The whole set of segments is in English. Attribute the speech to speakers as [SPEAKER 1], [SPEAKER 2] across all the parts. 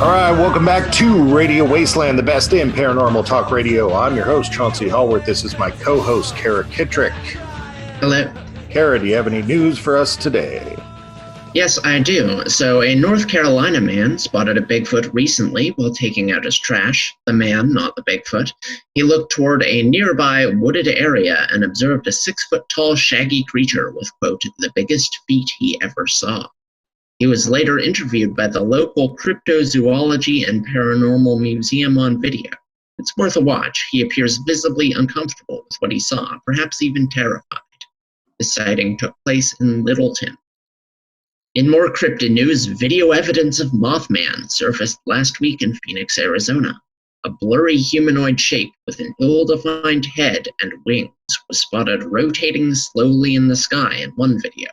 [SPEAKER 1] All right, welcome back to Radio Wasteland, the best in paranormal talk radio. I'm your host, Chauncey Hallworth. This is my co-host, Kara Kittrick.
[SPEAKER 2] Hello.
[SPEAKER 1] Kara, do you have any news for us today?
[SPEAKER 2] Yes, I do. So a North Carolina man spotted a Bigfoot recently while taking out his trash. The man, not the Bigfoot. He looked toward a nearby wooded area and observed a 6-foot-tall shaggy creature with, quote, the biggest feet he ever saw. He was later interviewed by the local cryptozoology and paranormal museum on video. It's worth a watch. He appears visibly uncomfortable with what he saw, perhaps even terrified. The sighting took place in Littleton. In more cryptid news, video evidence of Mothman surfaced last week in Phoenix, Arizona. A blurry humanoid shape with an ill-defined head and wings was spotted rotating slowly in the sky in one video.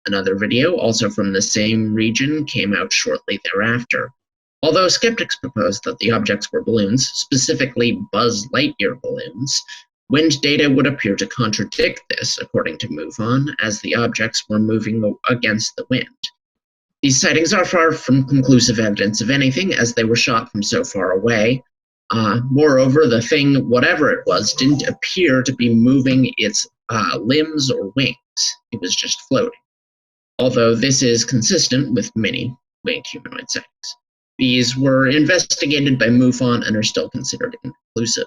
[SPEAKER 2] Another video, also from the same region, came out shortly thereafter. Although skeptics proposed that the objects were balloons, specifically Buzz Lightyear balloons, wind data would appear to contradict this, according to MoveOn, as the objects were moving against the wind. These sightings are far from conclusive evidence of anything, as they were shot from so far away. Moreover, the thing, whatever it was, didn't appear to be moving its limbs or wings. It was just floating. Although this is consistent with many winged humanoid sightings. These were investigated by MUFON and are still considered inconclusive.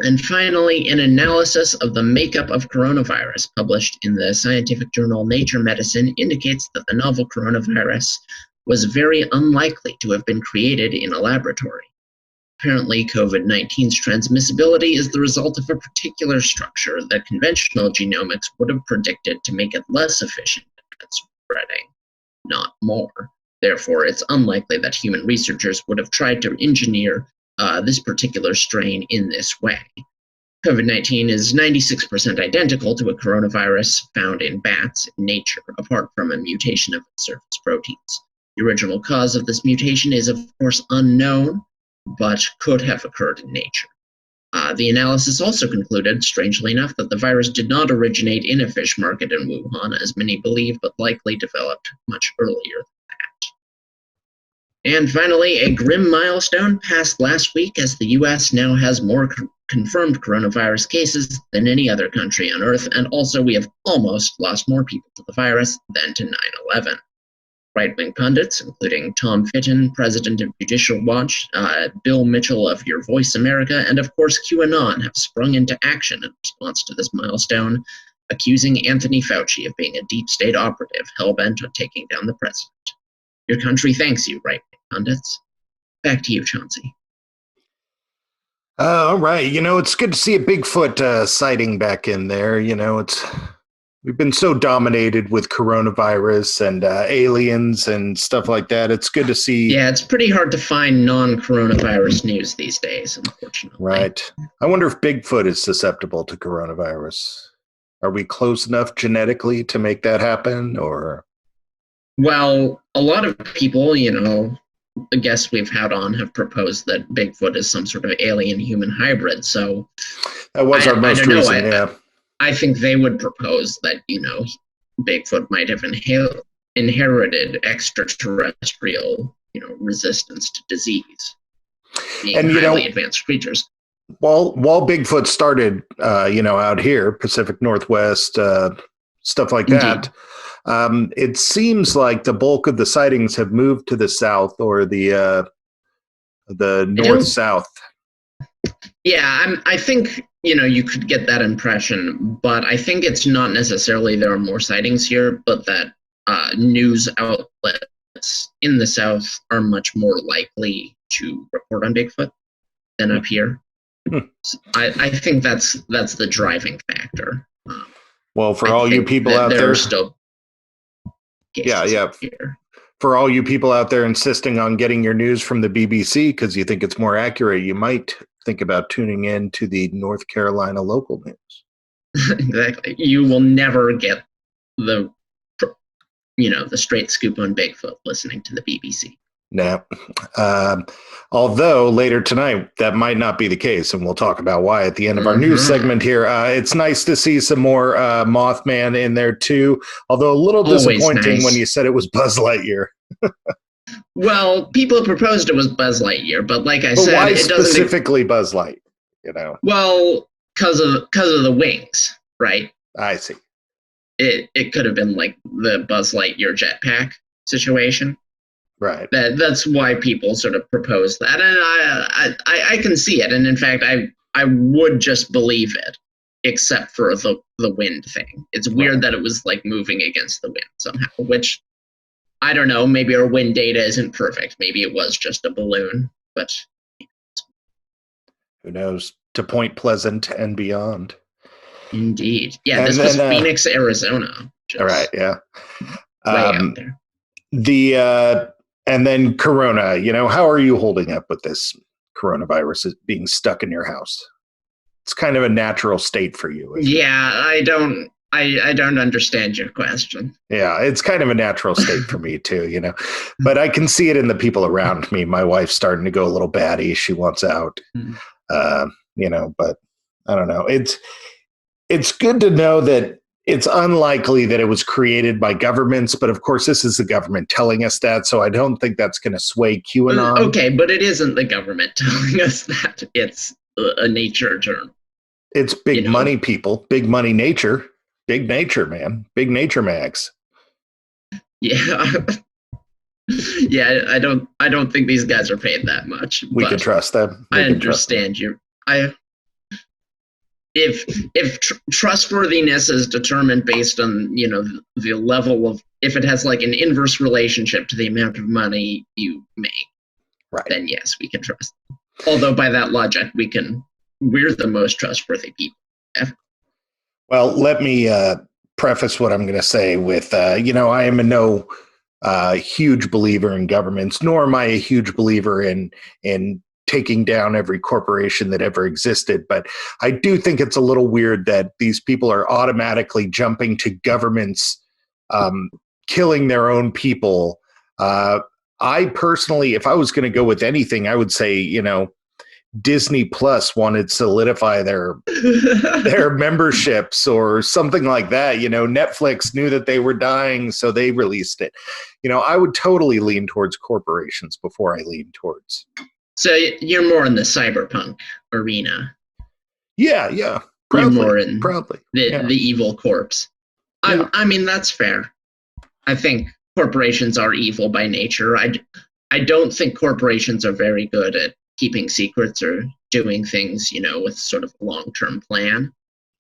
[SPEAKER 2] And finally, an analysis of the makeup of coronavirus published in the scientific journal Nature Medicine indicates that the novel coronavirus was very unlikely to have been created in a laboratory. Apparently, COVID-19's transmissibility is the result of a particular structure that conventional genomics would have predicted to make it less efficient at spreading, not more. Therefore, it's unlikely that human researchers would have tried to engineer this particular strain in this way. COVID-19 is 96% identical to a coronavirus found in bats in nature, apart from a mutation of its surface proteins. The original cause of this mutation is, of course, unknown, but could have occurred in nature. The analysis also concluded, strangely enough, that the virus did not originate in a fish market in Wuhan, as many believe, but likely developed much earlier than that. And finally, a grim milestone passed last week, as the U.S. now has more confirmed coronavirus cases than any other country on Earth, and also we have almost lost more people to the virus than to 9/11. Right-wing pundits, including Tom Fitton, president of Judicial Watch, Bill Mitchell of Your Voice America, and of course QAnon, have sprung into action in response to this milestone, accusing Anthony Fauci of being a deep state operative hell-bent on taking down the president. Your country thanks you, right-wing pundits. Back to you, Chauncey.
[SPEAKER 1] All right. It's good to see a Bigfoot sighting back in there. We've been so dominated with coronavirus and aliens and stuff like that. It's good to see.
[SPEAKER 2] Yeah, it's pretty hard to find non-coronavirus news these days, unfortunately.
[SPEAKER 1] Right. I wonder if Bigfoot is susceptible to coronavirus. Are we close enough genetically to make that happen, or?
[SPEAKER 2] Well, a lot of people, the guests we've had on have proposed that Bigfoot is some sort of alien-human hybrid, so...
[SPEAKER 1] That was our most recent, yeah.
[SPEAKER 2] I think they would propose that, Bigfoot might have inherited extraterrestrial, resistance to disease. Being highly advanced creatures.
[SPEAKER 1] While Bigfoot started, out here, Pacific Northwest, stuff like that, it seems like the bulk of the sightings have moved to the south or the north-south.
[SPEAKER 2] Yeah, I think, you could get that impression, but I think it's not necessarily there are more sightings here, but that news outlets in the South are much more likely to report on Bigfoot than up here. So I think that's the driving factor.
[SPEAKER 1] Well, for all you people out there,
[SPEAKER 2] still here.
[SPEAKER 1] For all you people out there insisting on getting your news from the BBC because you think it's more accurate, you might think about tuning in to the North Carolina local news.
[SPEAKER 2] Exactly. You will never get the straight scoop on Bigfoot listening to the BBC.
[SPEAKER 1] No. Although later tonight, that might not be the case, and we'll talk about why at the end of our news segment here. It's nice to see some more Mothman in there, too, although a little disappointing when you said it was Buzz Lightyear.
[SPEAKER 2] Well, people proposed it was Buzz Lightyear, but like I
[SPEAKER 1] But
[SPEAKER 2] said,
[SPEAKER 1] why
[SPEAKER 2] it doesn't.
[SPEAKER 1] specifically Buzz Light?
[SPEAKER 2] Well, because of the wings, right?
[SPEAKER 1] I see.
[SPEAKER 2] It could have been like the Buzz Lightyear jetpack situation.
[SPEAKER 1] Right.
[SPEAKER 2] That's why people sort of propose that, and I can see it, and in fact, I would just believe it, except for the wind thing. It's weird that it was like moving against the wind somehow, which I don't know. Maybe our wind data isn't perfect. Maybe it was just a balloon, but
[SPEAKER 1] who knows? To Point Pleasant and beyond.
[SPEAKER 2] Indeed, yeah. This was Phoenix, Arizona.
[SPEAKER 1] All right, yeah.
[SPEAKER 2] Way out there.
[SPEAKER 1] And then Corona, how are you holding up with this coronavirus being stuck in your house? It's kind of a natural state for you.
[SPEAKER 2] Yeah, I don't understand your question.
[SPEAKER 1] Yeah, it's kind of a natural state for me too, but I can see it in the people around me. My wife's starting to go a little batty. She wants out, but I don't know. It's good to know that it's unlikely that it was created by governments, but of course this is the government telling us that, so I don't think that's going to sway QAnon.
[SPEAKER 2] Okay, but it isn't the government telling us that. It's a nature journal.
[SPEAKER 1] It's big money people, big money nature, big nature, man, big nature mags.
[SPEAKER 2] Yeah. Yeah, I don't think these guys are paid that much.
[SPEAKER 1] We can trust them.
[SPEAKER 2] I understand you. If trustworthiness is determined based on the level of, if it has like an inverse relationship to the amount of money you make,
[SPEAKER 1] right,
[SPEAKER 2] then yes, we can trust them. Although by that logic, we're the most trustworthy people ever.
[SPEAKER 1] Well, let me preface what I'm going to say with I am no huge believer in governments, nor am I a huge believer in taking down every corporation that ever existed. But I do think it's a little weird that these people are automatically jumping to governments killing their own people. I personally, if I was going to go with anything, I would say, Disney Plus wanted to solidify their memberships or something like that. Netflix knew that they were dying, so they released it. I would totally lean towards corporations before I lean towards.
[SPEAKER 2] So you're more in the cyberpunk arena.
[SPEAKER 1] Yeah. Proudly.
[SPEAKER 2] The evil corpse.
[SPEAKER 1] Yeah.
[SPEAKER 2] I mean, that's fair. I think corporations are evil by nature. I don't think corporations are very good at keeping secrets or doing things, with sort of a long-term plan.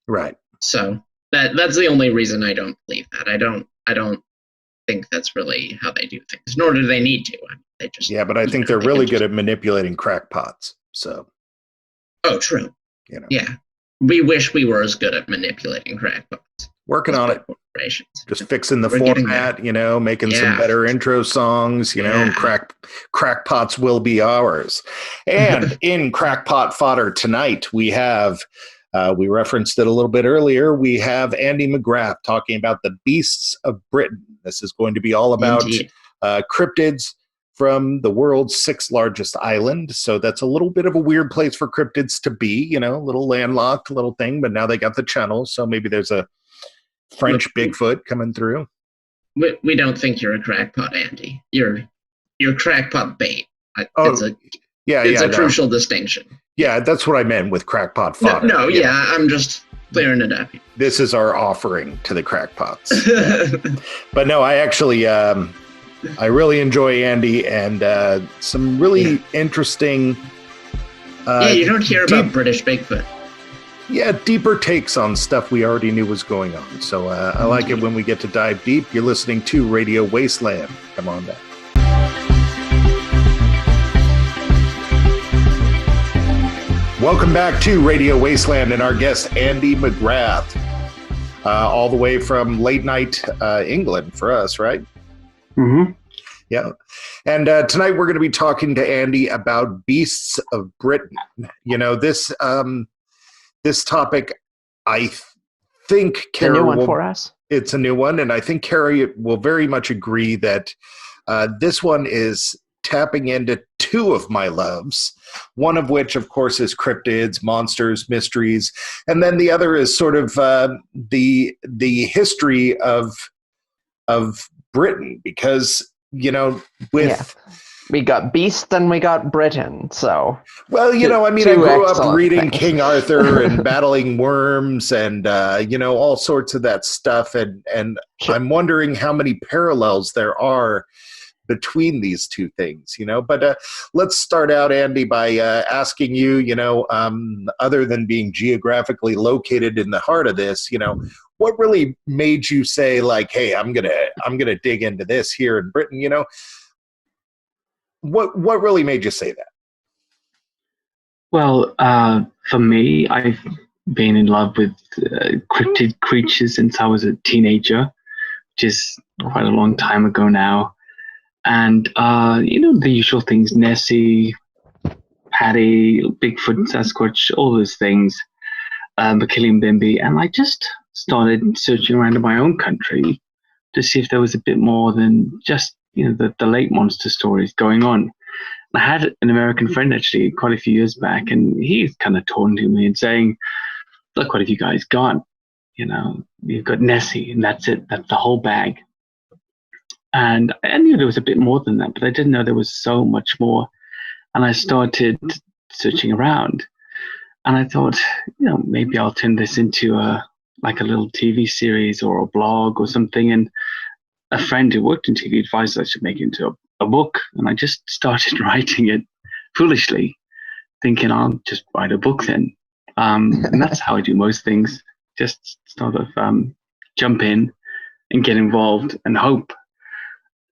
[SPEAKER 1] Right.
[SPEAKER 2] So that's the only reason I don't believe that. I don't think that's really how they do things, nor do they need to. I mean, they just,
[SPEAKER 1] but I think they're really good at manipulating crackpots. So.
[SPEAKER 2] Oh, true. Yeah. We wish we were as good at manipulating crackpots.
[SPEAKER 1] Working on it. Just fixing the format, making some better intro songs, and crackpots will be ours. And in Crackpot Fodder tonight, we have, we referenced it a little bit earlier, we have Andy McGrath talking about the beasts of Britain. This is going to be all about cryptids from the world's 6th largest island. So that's a little bit of a weird place for cryptids to be, a little landlocked little thing, but now they got the channel. So maybe there's a French Bigfoot coming through.
[SPEAKER 2] We don't think you're a crackpot, Andy. You're crackpot bait. It's a crucial distinction.
[SPEAKER 1] Yeah, that's what I meant with crackpot fodder.
[SPEAKER 2] No, I'm just clearing it up.
[SPEAKER 1] This is our offering to the crackpots. But no, I actually, I really enjoy Andy and some really interesting.
[SPEAKER 2] You don't hear about British Bigfoot.
[SPEAKER 1] Yeah, deeper takes on stuff we already knew was going on. So I like it when we get to dive deep. You're listening to Radio Wasteland. Come on back. Welcome back to Radio Wasteland and our guest, Andy McGrath, all the way from late night England for us, right?
[SPEAKER 3] Mm-hmm.
[SPEAKER 1] Yeah. And tonight we're going to be talking to Andy about beasts of Britain. This topic, I think Kara
[SPEAKER 3] a new one for us.
[SPEAKER 1] It's a new one, and I think Kara will very much agree that this one is tapping into two of my loves. One of which, of course, is cryptids, monsters, mysteries, and then the other is sort of the history of Britain, because with
[SPEAKER 3] we got Beast and we got Britain. So,
[SPEAKER 1] well, I grew up reading
[SPEAKER 3] things.
[SPEAKER 1] King Arthur and battling worms and, all sorts of that stuff. And
[SPEAKER 3] Sure.
[SPEAKER 1] I'm wondering how many parallels there are between these two things, But let's start out, Andy, by asking you, other than being geographically located in the heart of this, what really made you say, like, hey, I'm gonna dig into this here in Britain, What really made you say that?
[SPEAKER 4] Well, for me, I've been in love with cryptid creatures since I was a teenager, which is quite a long time ago now. And, the usual things, Nessie, Patty, Bigfoot, Sasquatch, all those things, Achille and Bimby. And I just started searching around in my own country to see if there was a bit more than just, the lake monster stories going on. I had an American friend actually quite a few years back, and he's kind of taunting me and saying, look, what have you guys got? You've got Nessie, and that's it. That's the whole bag. And I knew there was a bit more than that, but I didn't know there was so much more. And I started searching around, and I thought, maybe I'll turn this into a little TV series or a blog or something. And a friend who worked in TV advised I should make it into a book, and I just started writing it foolishly, thinking I'll just write a book then. And that's how I do most things. Just sort of jump in and get involved and hope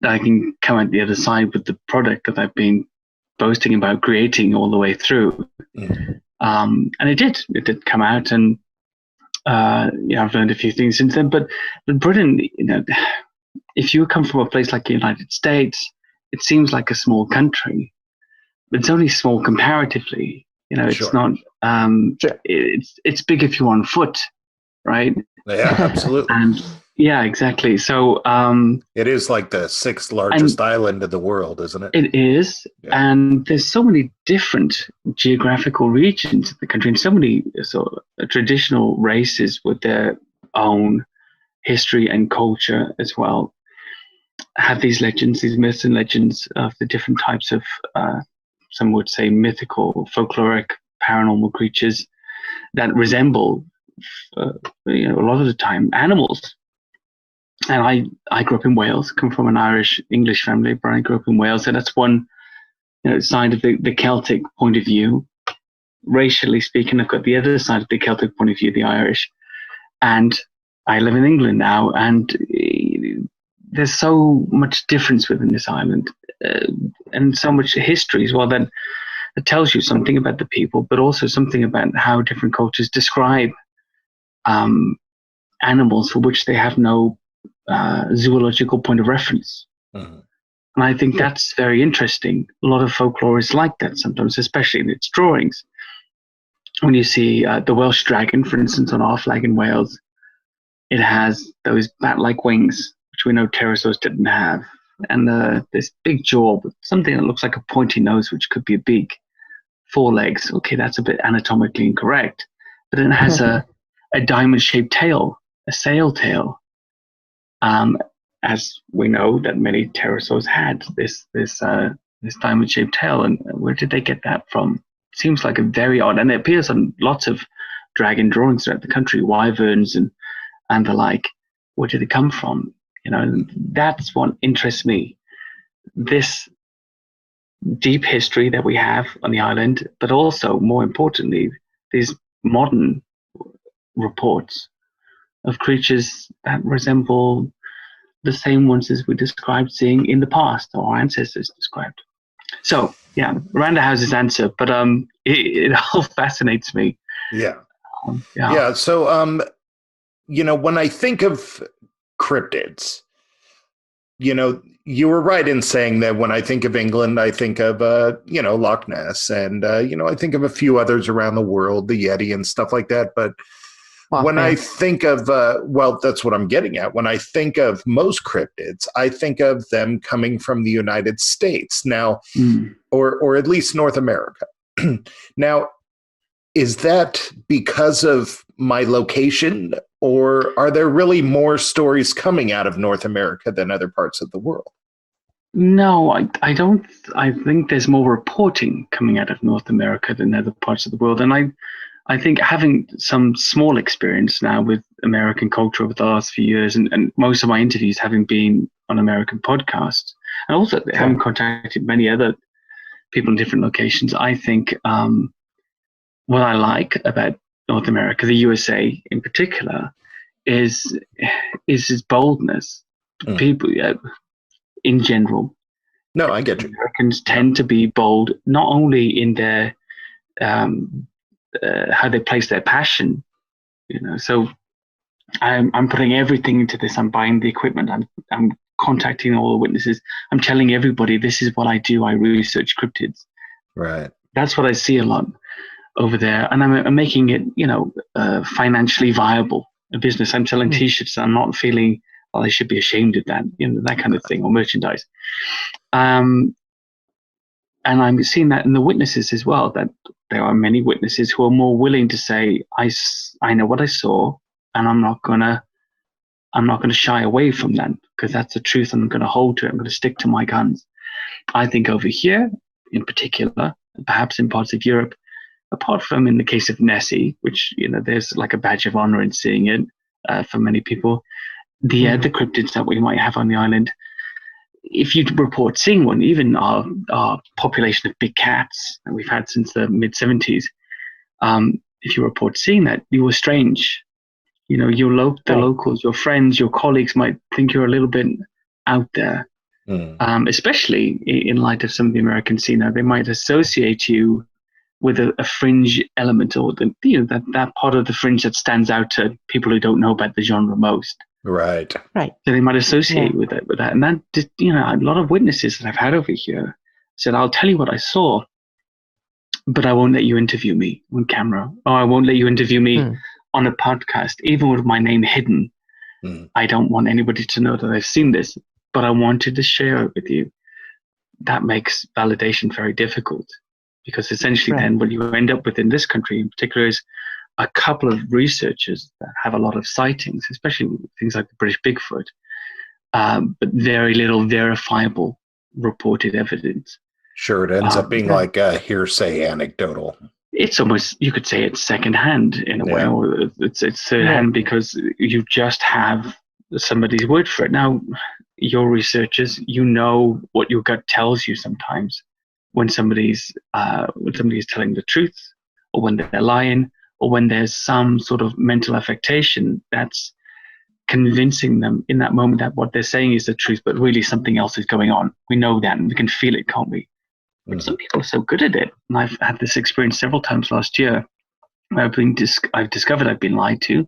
[SPEAKER 4] that I can come out the other side with the product that I've been boasting about creating all the way through.
[SPEAKER 1] Mm-hmm.
[SPEAKER 4] And it did come out, and I've learned a few things since then. But Britain, if you come from a place like the United States, it seems like a small country, but it's only small comparatively. It's
[SPEAKER 1] Sure.
[SPEAKER 4] not. It's big if you're on foot, right?
[SPEAKER 1] Yeah, absolutely.
[SPEAKER 4] And yeah, exactly. So
[SPEAKER 1] it is like the sixth largest island in the world, isn't it?
[SPEAKER 4] It is, yeah. And there's so many different geographical regions of the country, and so many traditional races with their own history and culture as well. Have these legends, these myths and legends of the different types of, some would say, mythical, folkloric, paranormal creatures that resemble, a lot of the time, animals. And I grew up in Wales, come from an Irish-English family, but I grew up in Wales, and that's one side of the Celtic point of view. Racially speaking, I've got the other side of the Celtic point of view, the Irish. And I live in England now, and there's so much difference within this island, and so much history as well that it tells you something about the people, but also something about how different cultures describe animals for which they have no zoological point of reference.
[SPEAKER 1] Mm-hmm.
[SPEAKER 4] And I think that's very interesting. A lot of folklore is like that sometimes, especially in its drawings. When you see the Welsh dragon, for instance, on our flag in Wales, it has those bat-like wings, which we know pterosaurs didn't have, and this big jaw with something that looks like a pointy nose, which could be a big forelegs. Okay, that's a bit anatomically incorrect, but it has a diamond-shaped tail, a sail tail. As we know that many pterosaurs had this diamond-shaped tail, and where did they get that from? It seems like a very odd, and it appears on lots of dragon drawings throughout the country, wyverns and the like. Where did it come from? That's what interests me. This deep history that we have on the island, but also, more importantly, these modern reports of creatures that resemble the same ones as we described seeing in the past, or our ancestors described. So, yeah, around the house's answer, but it all fascinates me.
[SPEAKER 1] Yeah. Yeah. So, when I think of cryptids, you were right in saying that when I think of England, I think of, Loch Ness, and, I think of a few others around the world, the Yeti and stuff like that. But when I think of, that's what I'm getting at. When I think of most cryptids, I think of them coming from the United States now, or at least North America. Now, is that because of my location, or are there really more stories coming out of North America than other parts of the world?
[SPEAKER 4] No, I don't. I think there's more reporting coming out of North America than other parts of the world. And I think having some small experience now with American culture over the last few years, and most of my interviews having been on American podcasts, and also having contacted many other people in different locations, I think what I like about North America, the USA in particular, is its boldness. People, in general,
[SPEAKER 1] No, I get you.
[SPEAKER 4] Americans tend to be bold, not only in their how they place their passion, So I'm putting everything into this. I'm buying the equipment. I'm contacting all the witnesses. I'm telling everybody this is what I do. I research cryptids.
[SPEAKER 1] Right.
[SPEAKER 4] That's what I see a lot over there, and I'm making it, financially viable. A business. I'm selling T-shirts. I'm not feeling, well, I should be ashamed of that, that kind of thing, or merchandise. And I'm seeing that in the witnesses as well, that there are many witnesses who are more willing to say, I know what I saw, and I'm not gonna shy away from that, because that's the truth, and I'm gonna hold to it. I'm gonna stick to my guns. I think over here, in particular, perhaps in parts of Europe, apart from in the case of Nessie, which, there's like a badge of honor in seeing it for many people, the cryptids that we might have on the island, if you report seeing one, even our population of big cats that we've had since the mid-70s, if you report seeing that, you were strange. The locals, your friends, your colleagues might think you're a little bit out there, especially in light of some of the American scene. Now, they might associate you with a fringe element, or that part of the fringe that stands out to people who don't know about the genre most.
[SPEAKER 1] Right.
[SPEAKER 3] Right.
[SPEAKER 4] So they might associate with that. And that, a lot of witnesses that I've had over here said, I'll tell you what I saw, but I won't let you interview me on camera, or I won't let you interview me on a podcast, even with my name hidden. I don't want anybody to know that I've seen this, but I wanted to share it with you. That makes validation very difficult, because essentially then what you end up with in this country in particular is a couple of researchers that have a lot of sightings, especially things like the British Bigfoot, but very little verifiable reported evidence.
[SPEAKER 1] Sure, it ends up being like a hearsay anecdotal.
[SPEAKER 4] It's almost, you could say it's secondhand in a way, or it's thirdhand because you just have somebody's word for it. Now, your researchers, what your gut tells you sometimes when somebody's telling the truth, or when they're lying, or when there's some sort of mental affectation that's convincing them in that moment that what they're saying is the truth, but really something else is going on. We know that, and we can feel it, can't we? But some people are so good at it, and I've had this experience several times last year. I've discovered I've been lied to,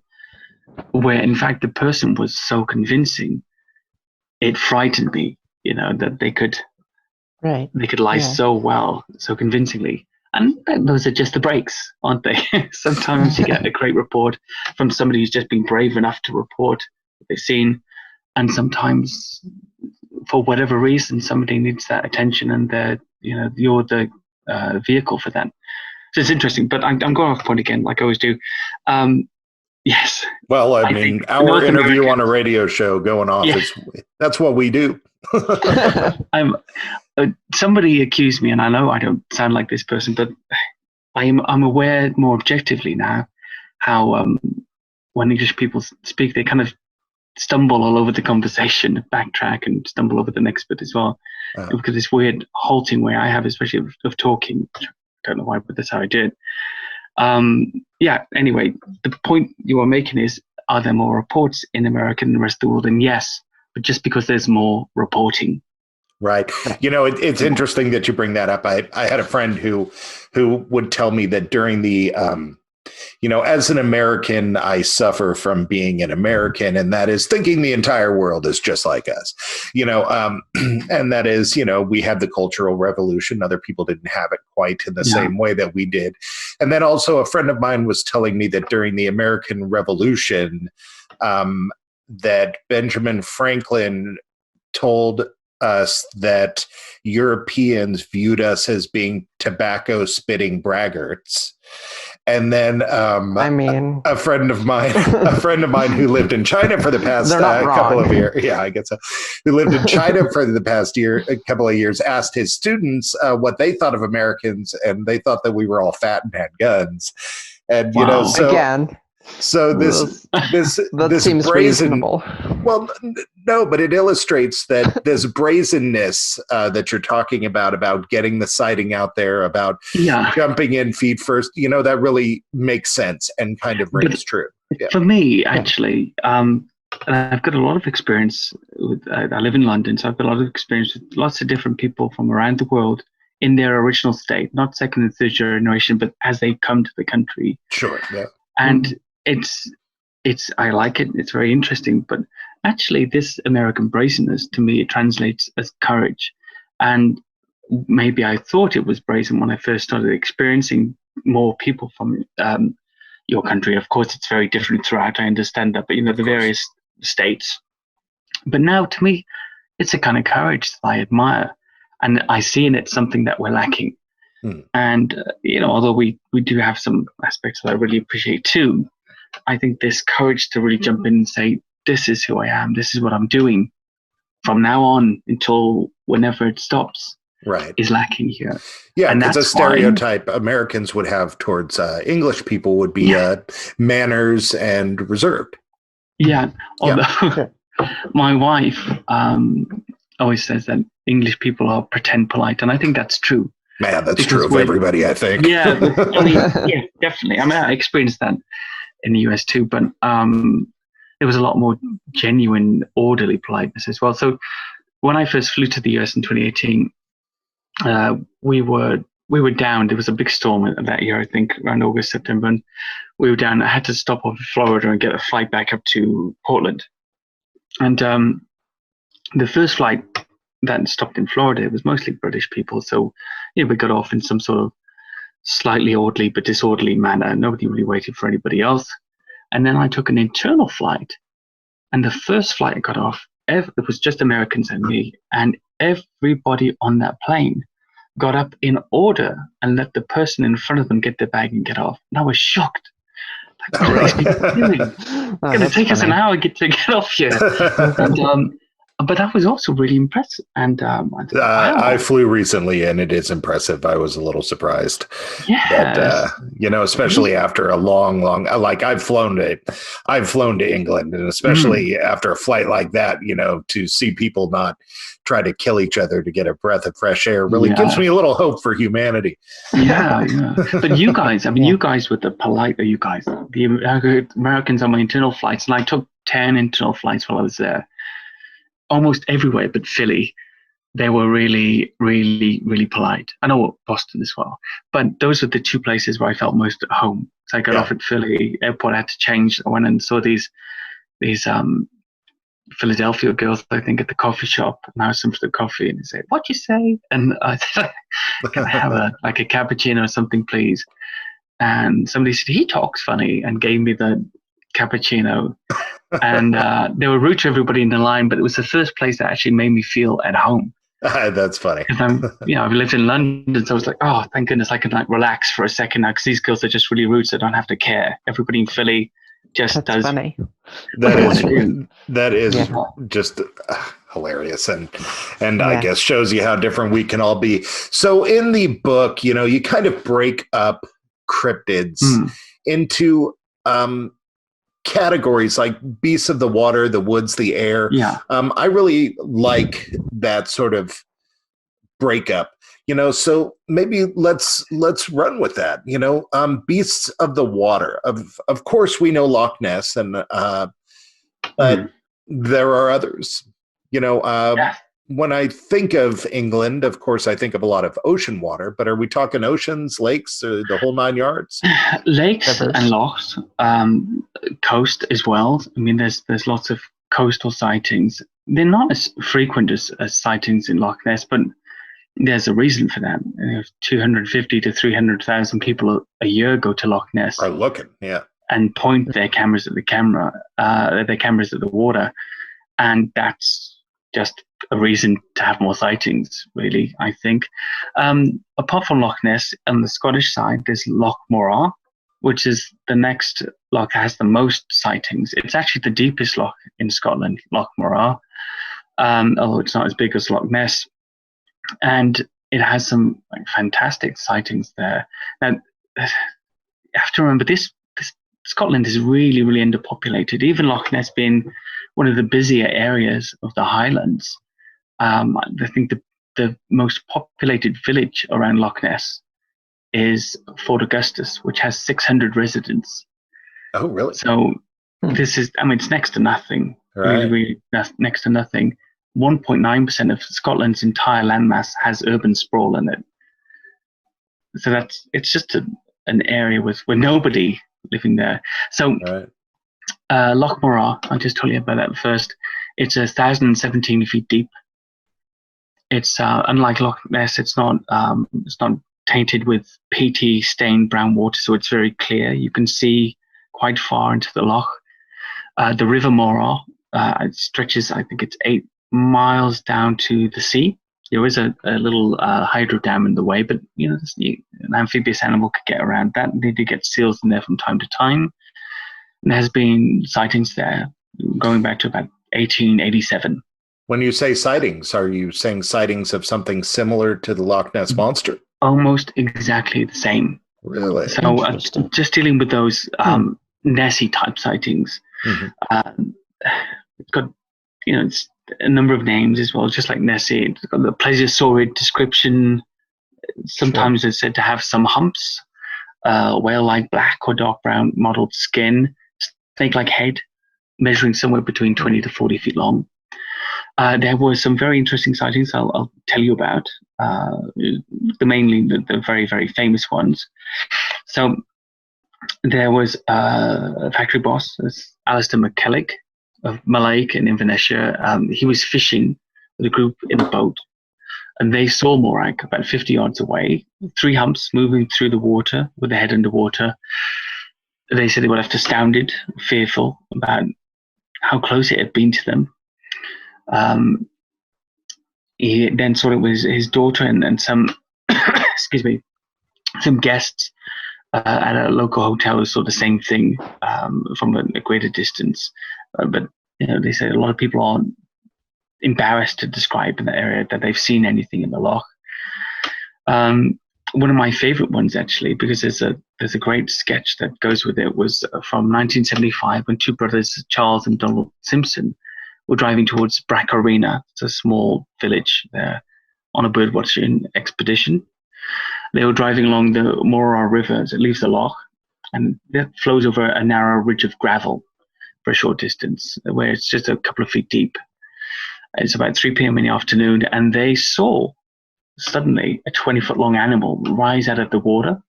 [SPEAKER 4] where in fact the person was so convincing, it frightened me. That they could lie so well, so convincingly. And those are just the breaks, aren't they? Sometimes you get a great report from somebody who's just been brave enough to report what they've seen, and sometimes, for whatever reason, somebody needs that attention, and you're the vehicle for that. So it's interesting, but I'm going off point again, like I always do. Yes.
[SPEAKER 1] Well, I mean, our interview on a radio show going off that's what we do.
[SPEAKER 4] Somebody accused me, and I know I don't sound like this person, but I'm aware more objectively now how when English people speak, they kind of stumble all over the conversation, backtrack, and stumble over the next bit as well. Because this weird halting way I have, especially of talking. I don't know why, but that's how I did. Anyway, the point you are making is, are there more reports in America than the rest of the world? And yes, but just because there's more reporting.
[SPEAKER 1] Right. It's interesting that you bring that up. I had a friend who would tell me that during the, as an American, I suffer from being an American, and that is thinking the entire world is just like us, and that is, we had the Cultural Revolution. Other people didn't have it quite in the same way that we did. And then also a friend of mine was telling me that during the American Revolution, that Benjamin Franklin told us that Europeans viewed us as being tobacco spitting braggarts, And then
[SPEAKER 3] I mean,
[SPEAKER 1] a friend of mine who lived in China for the past couple of years. Yeah, I guess so. Who lived in China for the past couple of years, asked his students what they thought of Americans, and they thought that we were all fat and had guns. And so
[SPEAKER 3] again,
[SPEAKER 1] so this
[SPEAKER 3] seems
[SPEAKER 1] brazen,
[SPEAKER 3] reasonable.
[SPEAKER 1] Well, no, but it illustrates that this brazenness that you're talking about getting the sighting out there, about jumping in feet first, that really makes sense and kind of rings true. Yeah.
[SPEAKER 4] For me, actually, and I've got a lot of experience with, I live in London, so I've got a lot of experience with lots of different people from around the world in their original state, not second and third generation, but as they come to the country.
[SPEAKER 1] Sure, yeah.
[SPEAKER 4] And it's I like it. It's very interesting. But actually, this American brazenness, to me, it translates as courage. And maybe I thought it was brazen when I first started experiencing more people from your country. Of course, it's very different throughout. I understand that, but the various states. But now, to me, it's a kind of courage that I admire, and I see in it something that we're lacking. And although we do have some aspects that I really appreciate too, I think this courage to really jump in and say, this is who I am, this is what I'm doing from now on until whenever it stops,
[SPEAKER 1] right,
[SPEAKER 4] is lacking here.
[SPEAKER 1] Yeah, because a stereotype Americans would have towards English people would be manners and reserved.
[SPEAKER 4] Yeah, although my wife always says that English people are pretend polite, and I think that's true.
[SPEAKER 1] Man, that's true of everybody, I think.
[SPEAKER 4] Yeah, yeah, definitely. I mean, I experienced that in the US too, but there was a lot more genuine, orderly politeness as well. So when I first flew to the US in 2018, we were down. There was a big storm that year, I think, around August, September, and we were down. I had to stop off in Florida and get a flight back up to Portland. And the first flight that stopped in Florida, it was mostly British people. So we got off in some sort of slightly orderly but disorderly manner. Nobody really waited for anybody else. And then I took an internal flight. And the first flight I got off, it was just Americans and me. And everybody on that plane got up in order and let the person in front of them get their bag and get off. And I was shocked. Like, what are these people doing? It's going to take us an hour to get off here. And, but that was also really impressive. And I thought, wow.
[SPEAKER 1] I flew recently, and it is impressive. I was a little surprised.
[SPEAKER 4] Yeah.
[SPEAKER 1] That, especially after a long, like I've flown to England, and especially after a flight like that, to see people not try to kill each other to get a breath of fresh air really gives me a little hope for humanity.
[SPEAKER 4] Yeah. But you guys, you guys were the Americans on my internal flights, and I took 10 internal flights while I was there. Almost everywhere but Philly, they were really, really, really polite. I know Boston as well, but those were the two places where I felt most at home. So I got off at Philly airport. I had to change. I went and saw these Philadelphia girls, I think, at the coffee shop, and I asked them for the coffee, and they said, "What you say?" And I said, "Can I have a cappuccino or something, please?" And somebody said, "He talks funny," and gave me the cappuccino. And they were rude to everybody in the line, but it was the first place that actually made me feel at home.
[SPEAKER 1] That's funny.
[SPEAKER 4] I've lived in London, so I was like, oh, thank goodness I can relax for a second now, because these girls are just really rude, so I don't have to care. Everybody in Philly just does.
[SPEAKER 3] Funny.
[SPEAKER 1] That is just hilarious, and I guess shows you how different we can all be. So in the book, you kind of break up cryptids into categories like beasts of the water, the woods, the air. I really like that sort of breakup, so maybe let's run with that. Beasts of the water, of course we know Loch Ness, and but there are others. When I think of England, of course, I think of a lot of ocean water, but are we talking oceans, lakes, the whole 9 yards?
[SPEAKER 4] Lakes and lochs, coast as well. I mean, there's lots of coastal sightings. They're not as frequent as sightings in Loch Ness, but there's a reason for that. 250 to 300,000 people a year go to Loch Ness.
[SPEAKER 1] Are looking,
[SPEAKER 4] and point their cameras at the water, and that's just a reason to have more sightings, really, I think. Apart from Loch Ness, on the Scottish side, there's Loch Morar, which is the next loch that has the most sightings. It's actually the deepest loch in Scotland, Loch Morar, although it's not as big as Loch Ness. And it has some fantastic sightings there. Now, you have to remember this Scotland is really, really underpopulated. Even Loch Ness being one of the busier areas of the Highlands. I think the most populated village around Loch Ness is Fort Augustus, which has 600 residents.
[SPEAKER 1] Oh, really?
[SPEAKER 4] So this is, it's next to nothing.
[SPEAKER 1] Right.
[SPEAKER 4] Really next to nothing. 1.9% of Scotland's entire landmass has urban sprawl in it. So it's just an area with nobody living there. So Loch Morar, I'll just tell you about that first. It's 1,017 feet deep. It's unlike Loch Ness, it's not tainted with peaty stained brown water, so it's very clear. You can see quite far into the loch. The River Morar it stretches, I think it's 8 miles down to the sea. There is a little hydro dam in the way, but an amphibious animal could get around that. They do get seals in there from time to time. And there has been sightings there going back to about 1887.
[SPEAKER 1] When you say sightings, are you saying sightings of something similar to the Loch Ness Monster?
[SPEAKER 4] Almost exactly the same.
[SPEAKER 1] Really?
[SPEAKER 4] So just dealing with those Nessie type sightings. Mm-hmm. It's got, it's a number of names as well, just like Nessie. It's got the plesiosaurid description. Sometimes it's said to have some humps, whale-like black or dark brown mottled skin, snake-like head, measuring somewhere between 20 to 40 feet long. There were some very interesting sightings I'll tell you about, mainly the very, very famous ones. So there was a factory boss, Alistair McKellick of Mallaig in Inverness. He was fishing with a group in a boat, and they saw Morag about 50 yards away, 3 humps moving through the water with the head underwater. They said they were left astounded, fearful about how close it had been to them. He then saw it was his daughter and some, some guests at a local hotel who saw the same thing from a greater distance. But they said a lot of people are embarrassed to describe in the area that they've seen anything in the loch. One of my favorite ones, actually, because there's a great sketch that goes with it, was from 1975 when 2 brothers, Charles and Donald Simpson, were driving towards Brack Arena. It's a small village there on a birdwatching expedition. They were driving along the Morar River as it leaves the loch, and that flows over a narrow ridge of gravel for a short distance, where it's just a couple of feet deep. It's about 3 p.m. in the afternoon, and they saw suddenly a 20-foot-long animal rise out of the water,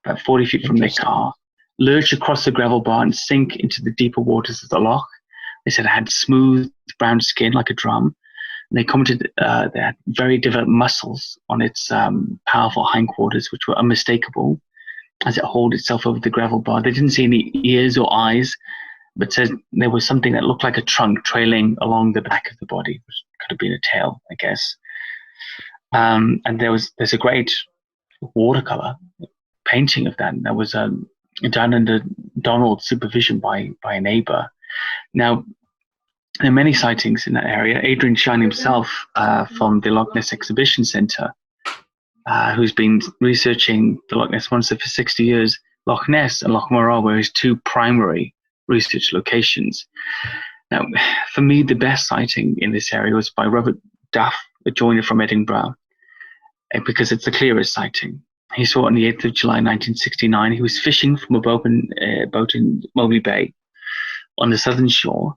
[SPEAKER 4] about 40 feet from their car, lurch across the gravel bar and sink into the deeper waters of the loch. They said it had smooth brown skin like a drum. And they commented they had very developed muscles on its powerful hindquarters, which were unmistakable as it hauled itself over the gravel bar. They didn't see any ears or eyes, but said there was something that looked like a trunk trailing along the back of the body, which could have been a tail, I guess. And there's a great watercolor painting of that. That was done under Donald's supervision by a neighbor. Now, there are many sightings in that area. Adrian Shine himself from the Loch Ness Exhibition Centre, who's been researching the Loch Ness Monster for 60 years. Loch Ness and Loch Morar were his 2 primary research locations. Now, for me, the best sighting in this area was by Robert Duff, a joiner from Edinburgh, because it's the clearest sighting. He saw it on the 8th of July 1969. He was fishing from a boat in Moby Bay on the southern shore.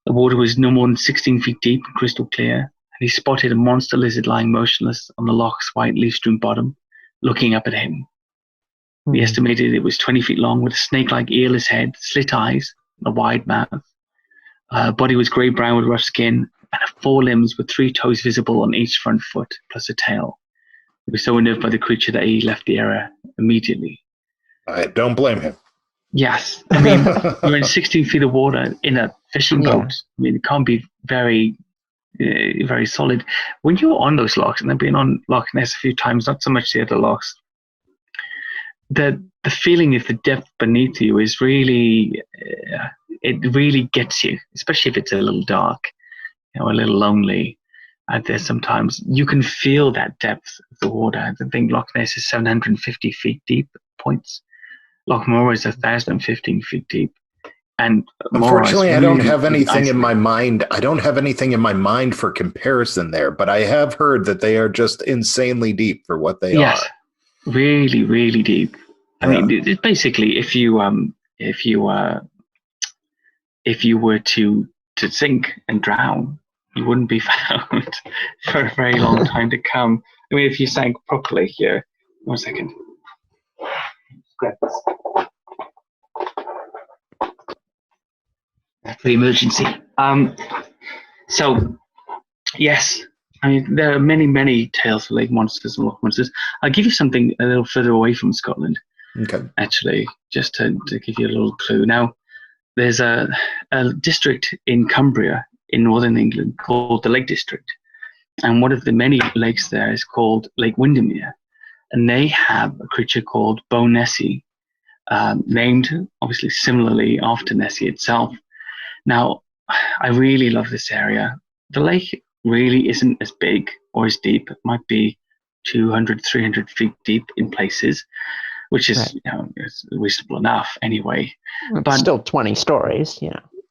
[SPEAKER 4] The water was no more than 16 feet deep and crystal clear, and he spotted a monster lizard lying motionless on the loch's white leaf-strewn bottom, looking up at him. He estimated it was 20 feet long, with a snake-like earless head, slit eyes, and a wide mouth. Body was grey-brown with rough skin, and 4 limbs with 3 toes visible on each front foot, plus a tail. He was so unnerved by the creature that he left the area immediately.
[SPEAKER 1] I don't blame him.
[SPEAKER 4] Yes. I mean, you're in 16 feet of water in a fishing boat. I mean, it can't be very, very solid. When you're on those lochs, and I've been on Loch Ness a few times, not so much the other lochs, the feeling of the depth beneath you is really, it really gets you, especially if it's a little dark, a little lonely. There's sometimes you can feel that depth of the water. I think Loch Ness is 750 feet deep at points. Loch Morar is 1,015 feet deep. And
[SPEAKER 1] unfortunately, I don't have anything
[SPEAKER 4] isolated.
[SPEAKER 1] in my mind. I don't have anything in my mind for comparison there, but I have heard that they are just insanely deep for what they are.
[SPEAKER 4] Really, really deep.
[SPEAKER 1] Yeah.
[SPEAKER 4] I mean, it's basically if you were to sink and drown, you wouldn't be found for a very long time to come. I mean, if you sank properly here, 1 second. Grab this. For the emergency. So, yes, I mean, there are many, many tales of lake monsters and loch monsters. I'll give you something a little further away from Scotland, actually, just to give you a little clue. Now, there's a district in Cumbria in northern England called the Lake District. And one of the many lakes there is called Lake Windermere. And they have a creature called Beau Nessie, named obviously similarly after Nessie itself. Now, I really love this area. The lake really isn't as big or as deep. It might be 200, 300 feet deep in places, which is is reasonable enough anyway.
[SPEAKER 3] But still 20 stories,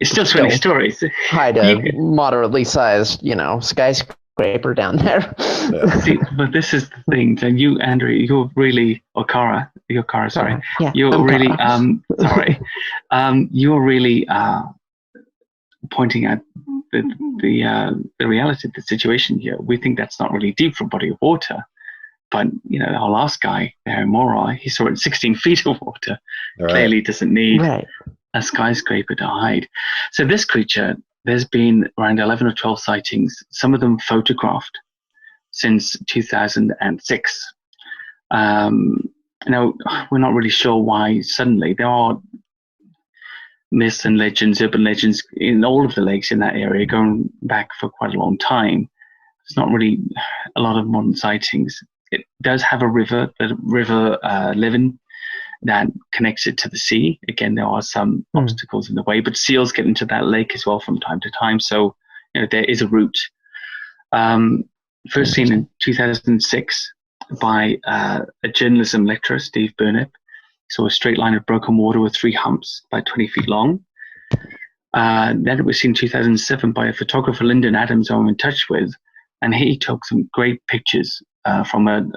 [SPEAKER 4] It's still 20 stories.
[SPEAKER 3] Hide a moderately sized, skyscraper down there.
[SPEAKER 1] Yeah.
[SPEAKER 4] See, but this is the thing. And you, Andrew, you're really, or Cara, sorry.
[SPEAKER 3] Yeah,
[SPEAKER 4] you're really, sorry. You're really pointing out the reality of the situation here. We think that's not really deep for a body of water. But, our last guy there in Moray, he saw it 16 feet of water. Right. Clearly doesn't need a skyscraper to hide. So this creature, there's been around 11 or 12 sightings, some of them photographed since 2006. Now, we're not really sure why suddenly. There are myths and legends, urban legends in all of the lakes in that area going back for quite a long time. There's not really a lot of modern sightings. It does have a river, the River Leven, that connects it to the sea. Again, there are some obstacles in the way, but seals get into that lake as well from time to time. So, there is a route. First seen in 2006 by a journalism lecturer, Steve Burnip. Saw a straight line of broken water with 3 humps, about 20 feet long. Then it was seen in 2007 by a photographer, Lyndon Adams, who I'm in touch with, and he took some great pictures from an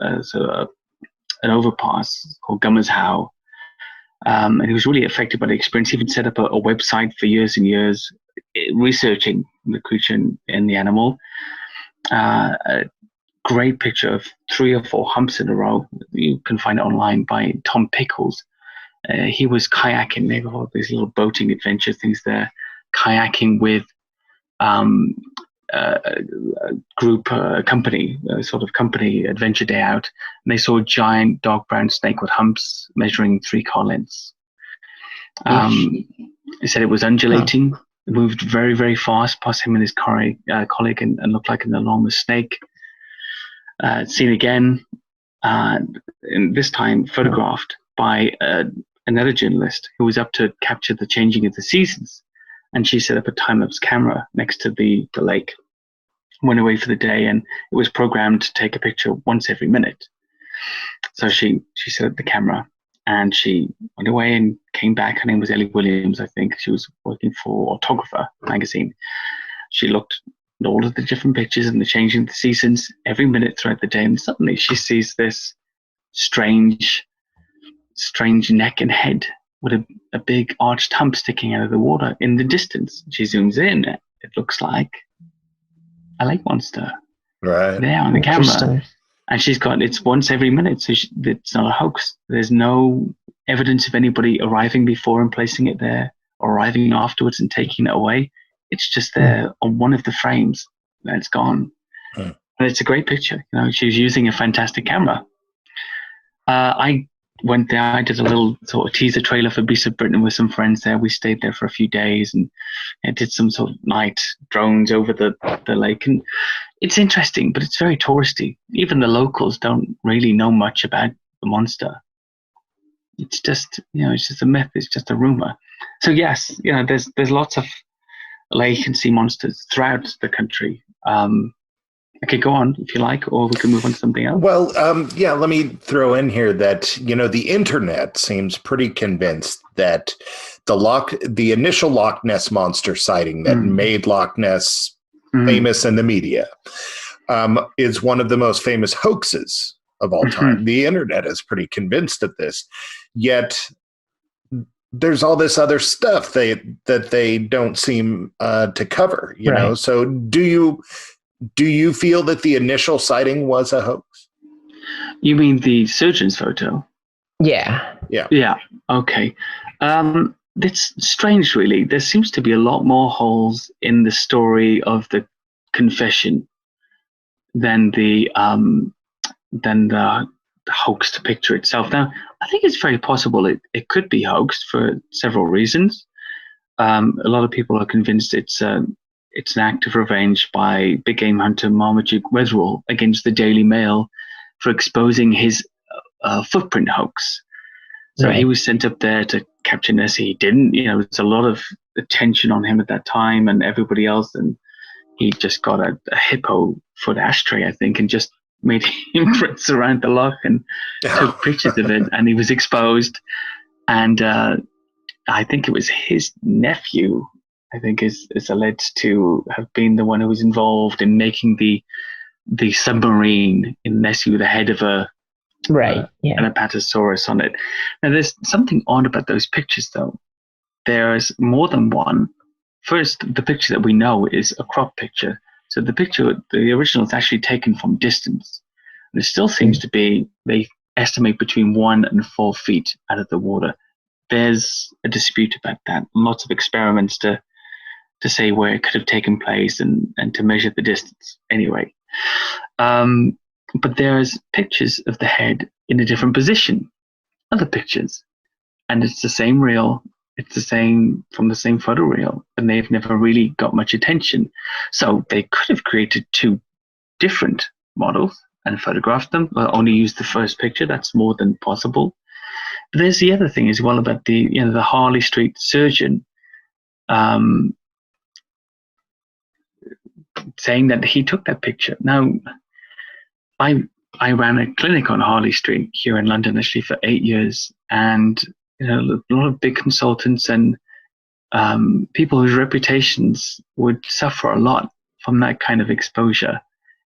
[SPEAKER 4] overpass called Gummers How. And he was really affected by the experience. He even set up a website for years and years, researching the creature and the animal. A great picture of 3 or 4 humps in a row. You can find it online by Tom Pickles. He was kayaking. They have all these little boating adventure things there, kayaking with a group, company, sort of company adventure day out, and they saw a giant dark brown snake with humps measuring 3 car lengths. He said it was undulating. It moved very, very fast past him and his colleague and looked like an enormous snake. Seen again, and this time photographed by another journalist who was up to capture the changing of the seasons. And she set up a time-lapse camera next to the lake, went away for the day, and it was programmed to take a picture once every minute. So she set up the camera, and she went away and came back. Her name was Ellie Williams, I think. She was working for Autographer magazine. She looked at all of the different pictures and the changing of the seasons every minute throughout the day, and suddenly she sees this strange neck and head with a big arched hump sticking out of the water in the distance. She zooms in. It looks like a lake monster there on the camera. And she's got, it's once every minute, so it's not a hoax. There's no evidence of anybody arriving before and placing it there, or arriving afterwards and taking it away. It's just there on one of the frames, and it's gone. And it's a great picture. She was using a fantastic camera. I went there. I did a little sort of teaser trailer for Beasts of Britain with some friends there. We stayed there for a few days and did some sort of night drones over the lake. And it's interesting, but it's very touristy. Even the locals don't really know much about the monster. it's just, it's just a myth. It's just a rumor. So yes, there's lots of lake and sea monsters throughout the country. Okay, go on if you like, or we can move on to something else.
[SPEAKER 1] Well, yeah, let me throw in here that, the internet seems pretty convinced that the initial Loch Ness monster sighting that made Loch Ness famous in the media is one of the most famous hoaxes of all time. The internet is pretty convinced of this, yet there's all this other stuff that they don't seem to cover, know. So do you feel that the initial sighting was a hoax?
[SPEAKER 4] You mean the surgeon's photo?
[SPEAKER 3] Yeah.
[SPEAKER 4] Okay. It's strange, really. There seems to be a lot more holes in the story of the confession than the hoaxed picture itself. Now, I think it's very possible it could be hoaxed for several reasons. A lot of people are convinced it's an act of revenge by big game hunter Marmaduke Wetherell against the Daily Mail for exposing his footprint hoax. So he was sent up there to capture Nessie. He didn't. There's a lot of attention on him at that time and everybody else, and he just got a hippo foot ashtray, I think, and just made imprints around the loch and took pictures of it, and he was exposed. And I think it was his nephew, I think, is alleged to have been the one who was involved in making the submarine in Nessie with the head of an Apatosaurus on it. Now, there's something odd about those pictures, though. There's more than one. First, the picture that we know is a crop picture. So the original is actually taken from distance. And it still seems to be, they estimate between 1 and 4 feet out of the water. There's a dispute about that. Lots of experiments to say where it could have taken place and to measure the distance. Anyway, but there's pictures of the head in a different position, other pictures, and it's the same reel. It's the same from the same photo reel, and they've never really got much attention. So they could have created 2 different models and photographed them, but only used the first picture. That's more than possible. But there's the other thing as well about the Harley Street surgeon saying that he took that picture. Now, I ran a clinic on Harley Street here in London actually for 8 years, and a lot of big consultants and people whose reputations would suffer a lot from that kind of exposure.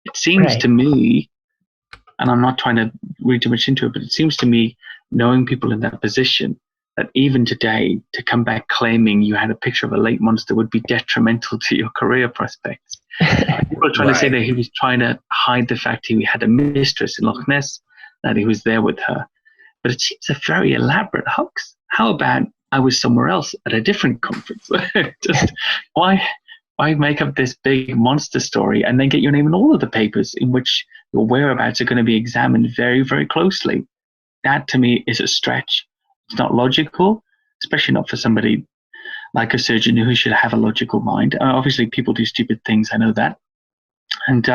[SPEAKER 4] It seems to me, and I'm not trying to read too much into it, but it seems to me, knowing people in that position, that even today, to come back claiming you had a picture of a lake monster would be detrimental to your career prospects. People are trying to say that he was trying to hide the fact he had a mistress in Loch Ness, that he was there with her. But it seems a very elaborate hoax. How about I was somewhere else at a different conference? Just why make up this big monster story and then get your name in all of the papers in which your whereabouts are going to be examined very, very closely? That to me is a stretch. It's not logical, especially not for somebody like a surgeon who should have a logical mind. Obviously, people do stupid things. I know that. And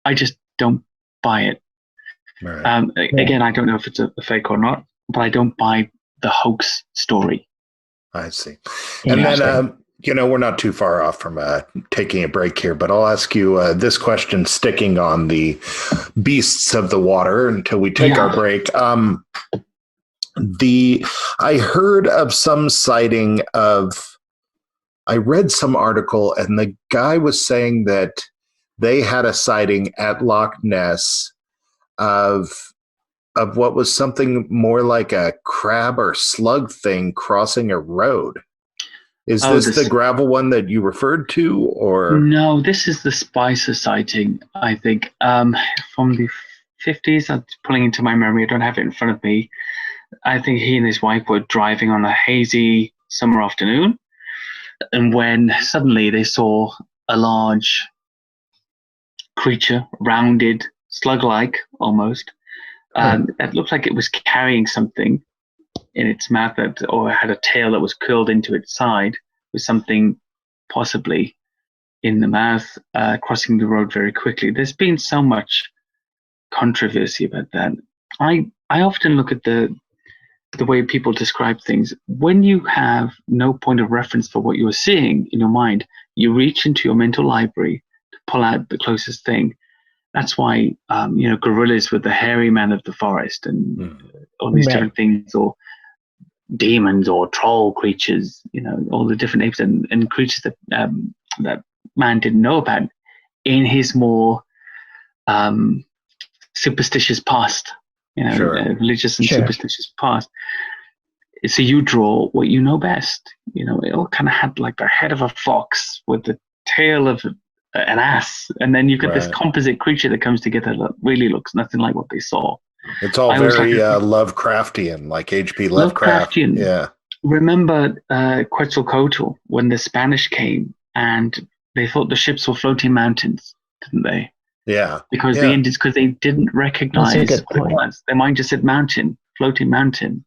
[SPEAKER 4] I just don't buy it. Right. Again, I don't know if it's a fake or not, but I don't buy the hoax story.
[SPEAKER 1] I see. And then, we're not too far off from taking a break here, but I'll ask you this question, sticking on the beasts of the water until we take our break. I heard of some sighting I read some article, and the guy was saying that they had a sighting at Loch Ness of what was something more like a crab or slug thing crossing a road. Is this the gravel one that you referred to, or
[SPEAKER 4] no? This is the Spicer sighting, I think, from the 50s. I'm pulling into my memory. I don't have it in front of me. I think he and his wife were driving on a hazy summer afternoon, and when suddenly they saw a large creature, rounded, slug-like almost. It looked like it was carrying something in its mouth, or had a tail that was curled into its side, with something possibly in the mouth, crossing the road very quickly. There's been so much controversy about that. I often look at the the way people describe things. When you have no point of reference for what you're seeing in your mind, you reach into your mental library to pull out the closest thing. That's why, gorillas were the hairy man of the forest and all these different things, or demons or troll creatures, all the different names and creatures that man didn't know about in his more superstitious past, religious and superstitious past. So you draw what you know best. It all kind of had like the head of a fox with the tail of an ass, and then you've got this composite creature that comes together that really looks nothing like what they saw.
[SPEAKER 1] It's all very Lovecraftian, like H.P. Lovecraft.
[SPEAKER 4] Lovecraftian.
[SPEAKER 1] Yeah.
[SPEAKER 4] Remember Quetzalcoatl when the Spanish came and they thought the ships were floating mountains, didn't they?
[SPEAKER 1] Yeah.
[SPEAKER 4] Because the Indians, because they didn't recognize what it was. Their mind just said mountain, floating mountain.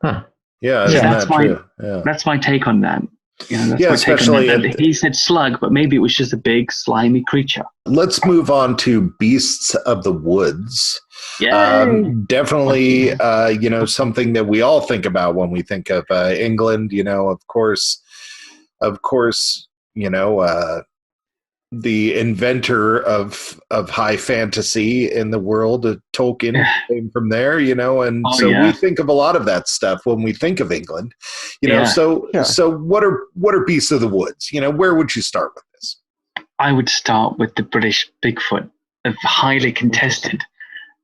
[SPEAKER 3] Huh.
[SPEAKER 1] Yeah,
[SPEAKER 4] that's my take on that.
[SPEAKER 1] Especially
[SPEAKER 4] he said slug, but maybe it was just a big slimy creature.
[SPEAKER 1] Let's move on to beasts of the woods. Definitely, something that we all think about when we think of England. Of course, the inventor of high fantasy in the world, Tolkien, came from there, we think of a lot of that stuff when we think of England, So what are beasts of the woods? Where would you start with this?
[SPEAKER 4] I would start with the British Bigfoot, a highly contested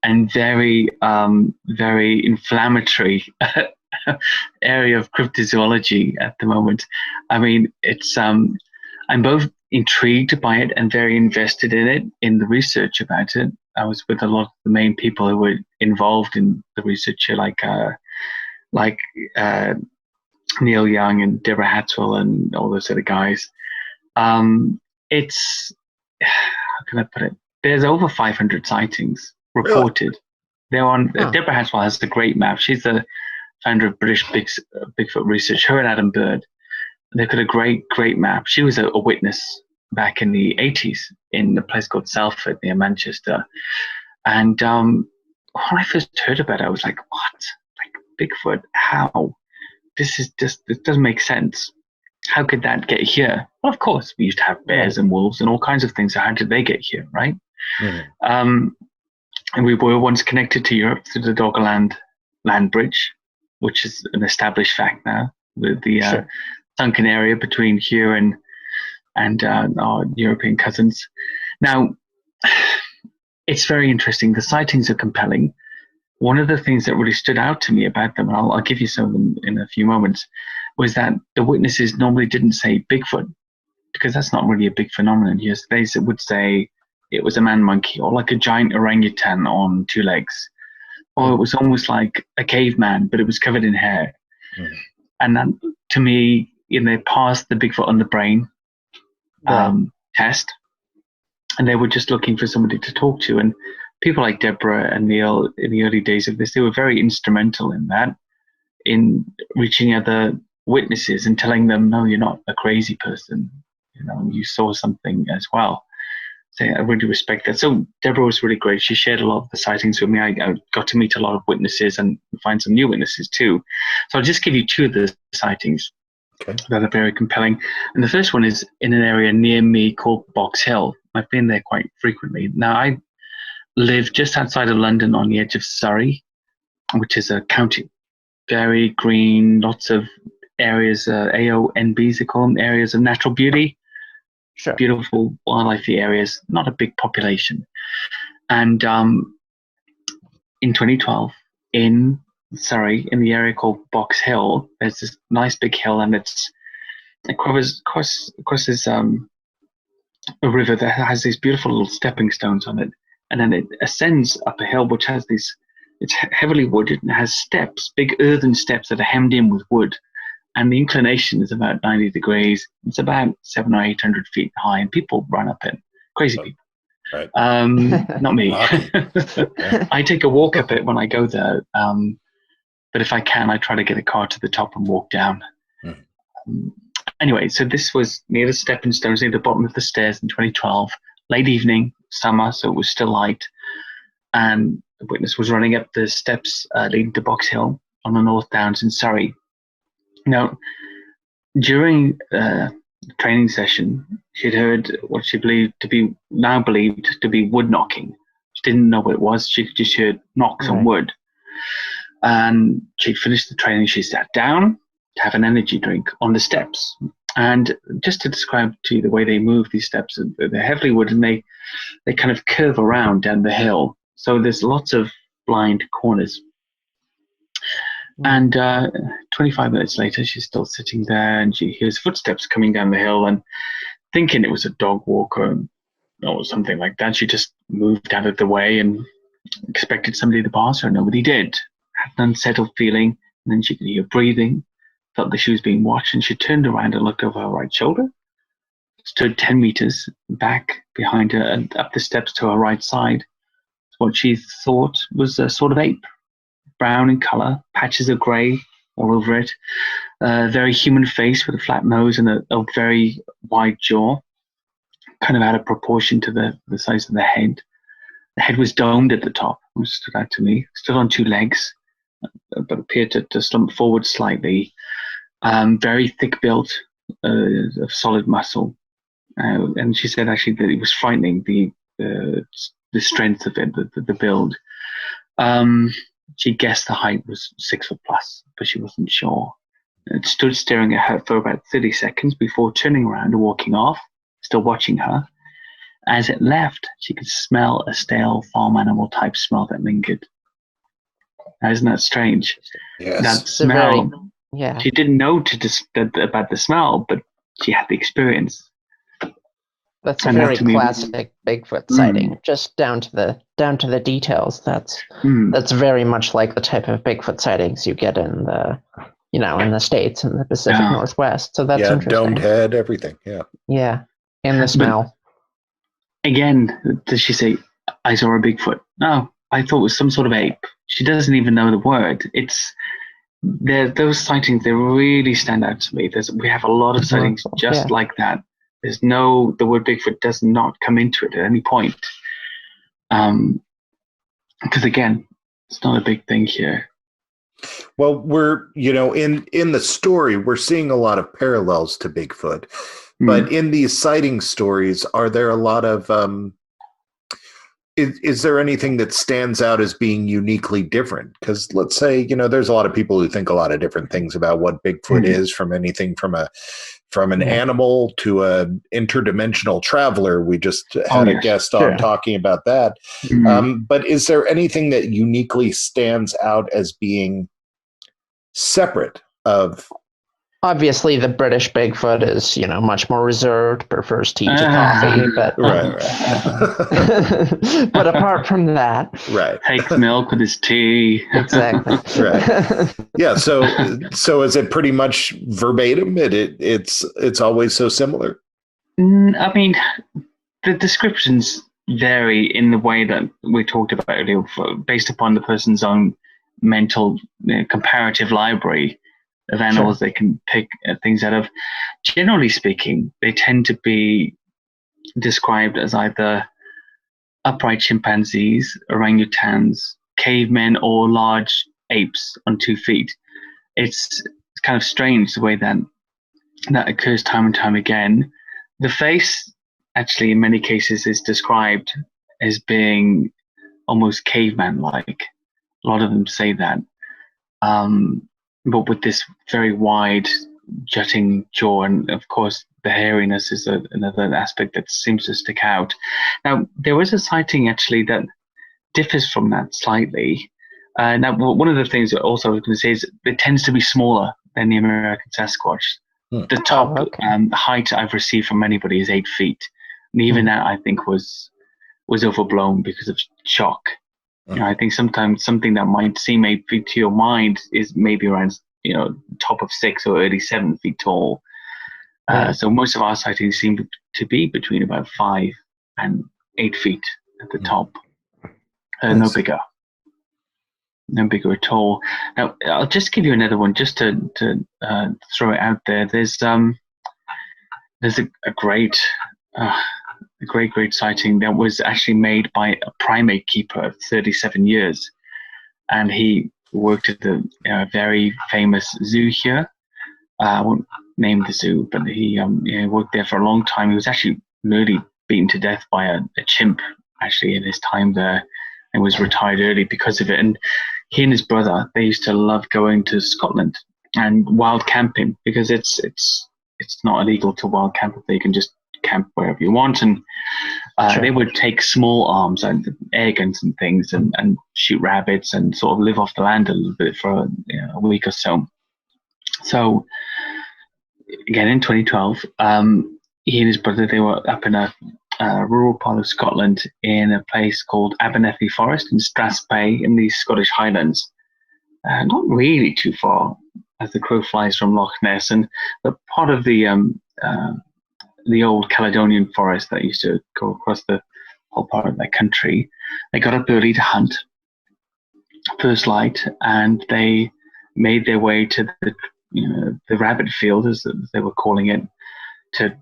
[SPEAKER 4] and very, very inflammatory area of cryptozoology at the moment. I mean, it's I'm both intrigued by it and very invested in it, in the research about it. I was with a lot of the main people who were involved in the research, like Neil Young and Deborah Hatwell and all those other guys. It's, how can I put it? There's over 500 sightings reported. Really? They're on. Deborah Hatwell has a great map. She's the founder of British Bigfoot Research. Her and Adam Bird. They've got a great map. She was a witness back in the 80s in a place called Salford near Manchester. And when I first heard about it, I was like, what? Like Bigfoot? How? This doesn't make sense. How could that get here? Well, of course, we used to have bears and wolves and all kinds of things. So how did they get here, right? Mm-hmm. And we were once connected to Europe through the Doggerland land bridge, which is an established fact now. The sunken area between here and our European cousins. Now, it's very interesting. The sightings are compelling. One of the things that really stood out to me about them, and I'll give you some of them in a few moments, was that the witnesses normally didn't say Bigfoot, because that's not really a big phenomenon here. So they would say it was a man monkey, or like a giant orangutan on two legs, or it was almost like a caveman, but it was covered in hair. And that, to me, they passed the Bigfoot on the brain test, and they were just looking for somebody to talk to. And people like Deborah and Neil, in the early days of this, they were very instrumental in that, in reaching other witnesses and telling them, no, you're not a crazy person. You saw something as well. So I really respect that. So Deborah was really great. She shared a lot of the sightings with me. I got to meet a lot of witnesses and find some new witnesses too. So I'll just give you two of the sightings that are very compelling. And the first one is in an area near me called Box Hill. I've been there quite frequently. Now, I live just outside of London on the edge of Surrey, which is a county. Very green, lots of areas, AONBs, they call them, areas of natural beauty.
[SPEAKER 3] Sure.
[SPEAKER 4] Beautiful wildlife areas, not a big population. And in 2012, in Surrey, in the area called Box Hill, there's this nice big hill, and it crosses a river that has these beautiful little stepping stones on it, and then it ascends up a hill which has these. It's heavily wooded and it has steps, big earthen steps that are hemmed in with wood. And the inclination is about 90 degrees. It's about 700 or 800 feet high, and people run up it. Crazy people.
[SPEAKER 1] Right.
[SPEAKER 4] Not me. I take a walk up it when I go there. But if I can, I try to get a car to the top and walk down. Anyway, so this was near the stepping stones, near the bottom of the stairs in 2012. Late evening, summer, so it was still light. And the witness was running up the steps leading to Box Hill on the North Downs in Surrey. Now, during the training session, she'd heard what she believed to be wood knocking. She didn't know what it was. She could just hear knocks on wood. And she'd finished the training. She sat down to have an energy drink on the steps. And just to describe to you the way they move these steps, they're heavily wooden, and they kind of curve around down the hill. So there's lots of blind corners. And 25 minutes later, she's still sitting there, and she hears footsteps coming down the hill, and thinking it was a dog walker or something like that, she just moved out of the way and expected somebody to pass her. Nobody did. Had an unsettled feeling, and then she could hear breathing, felt that she was being watched, and she turned around and looked over her right shoulder, stood 10 meters back behind her and up the steps to her right side. What she thought was a sort of ape, brown in color, patches of gray all over it, a very human face with a flat nose and a very wide jaw, kind of out of proportion to the size of the head. The head was domed at the top, which stood out to me. Stood on two legs, but appeared to slump forward slightly. Very thick built, of solid muscle. And she said actually that it was frightening, the strength of it, the build. She guessed the height was 6 foot plus, but she wasn't sure. It stood staring at her for about 30 seconds before turning around and walking off, still watching her. As it left, she could smell a stale farm animal type smell that lingered. Now, isn't that strange?
[SPEAKER 1] Yes.
[SPEAKER 4] That smell.
[SPEAKER 3] Yeah.
[SPEAKER 4] She didn't know about the smell, but she had the experience.
[SPEAKER 3] That's a very classic Bigfoot sighting, just down to the details. That's very much like the type of Bigfoot sightings you get in the States and the Pacific Northwest. So that's interesting.
[SPEAKER 1] Domed head, everything. Yeah.
[SPEAKER 3] Yeah, and the smell.
[SPEAKER 4] But again, does she say, "I saw a Bigfoot"? No, I thought it was some sort of ape. She doesn't even know the word. Those sightings, they really stand out to me. We have a lot of sightings just like that. The word Bigfoot does not come into it at any point. Because again, it's not a big thing here.
[SPEAKER 1] Well, we're, in the story, we're seeing a lot of parallels to Bigfoot. But in these sighting stories, are there a lot of, is there anything that stands out as being uniquely different? Because let's say, there's a lot of people who think a lot of different things about what Bigfoot is, from anything from an animal to an interdimensional traveler. We just had a guest on talking about that. But is there anything that uniquely stands out as being separate of?
[SPEAKER 3] Obviously, the British Bigfoot is, much more reserved, prefers tea to coffee. But
[SPEAKER 1] right.
[SPEAKER 3] But apart from that,
[SPEAKER 4] takes milk with his tea.
[SPEAKER 3] Exactly.
[SPEAKER 1] Right. Yeah. So is it pretty much verbatim? It's always so similar.
[SPEAKER 4] I mean, the descriptions vary in the way that we talked about earlier, based upon the person's own mental comparative library of animals they can pick things out of. Generally speaking, they tend to be described as either upright chimpanzees, orangutans, cavemen, or large apes on 2 feet. It's kind of strange the way that occurs time and time again. The face, actually, in many cases, is described as being almost caveman-like. A lot of them say that. But with this very wide, jutting jaw, and of course the hairiness is another aspect that seems to stick out. Now, there was a sighting actually that differs from that slightly. Now, one of the things that also I was going to say is it tends to be smaller than the American Sasquatch. The top height I've received from anybody is 8 feet, and even that I think was overblown because of shock. I think sometimes something that might seem 8 feet to your mind is maybe around, top of 6 or early 7 feet tall. So most of our sightings seem to be between about 5 and 8 feet at the top. No bigger. No bigger at all. Now, I'll just give you another one just to throw it out there. There's a great great sighting that was actually made by a primate keeper of 37 years. And he worked at the very famous zoo here. I won't name the zoo, but he worked there for a long time. He was actually nearly beaten to death by a chimp, actually, in his time there, and was retired early because of it. And he and his brother, they used to love going to Scotland and wild camping, because it's not illegal to wild camp. They can just camp wherever you want, and they would take small arms and air guns and things and shoot rabbits and sort of live off the land a little bit for a week or so. So again, in 2012, he and his brother, they were up in a rural part of Scotland in a place called Abernethy Forest in Strathspey in the Scottish Highlands. Not really too far as the crow flies from Loch Ness, and the part of the old Caledonian forest that used to go across the whole part of that country. They got up early to hunt, first light, and they made their way to the rabbit field, as they were calling it, to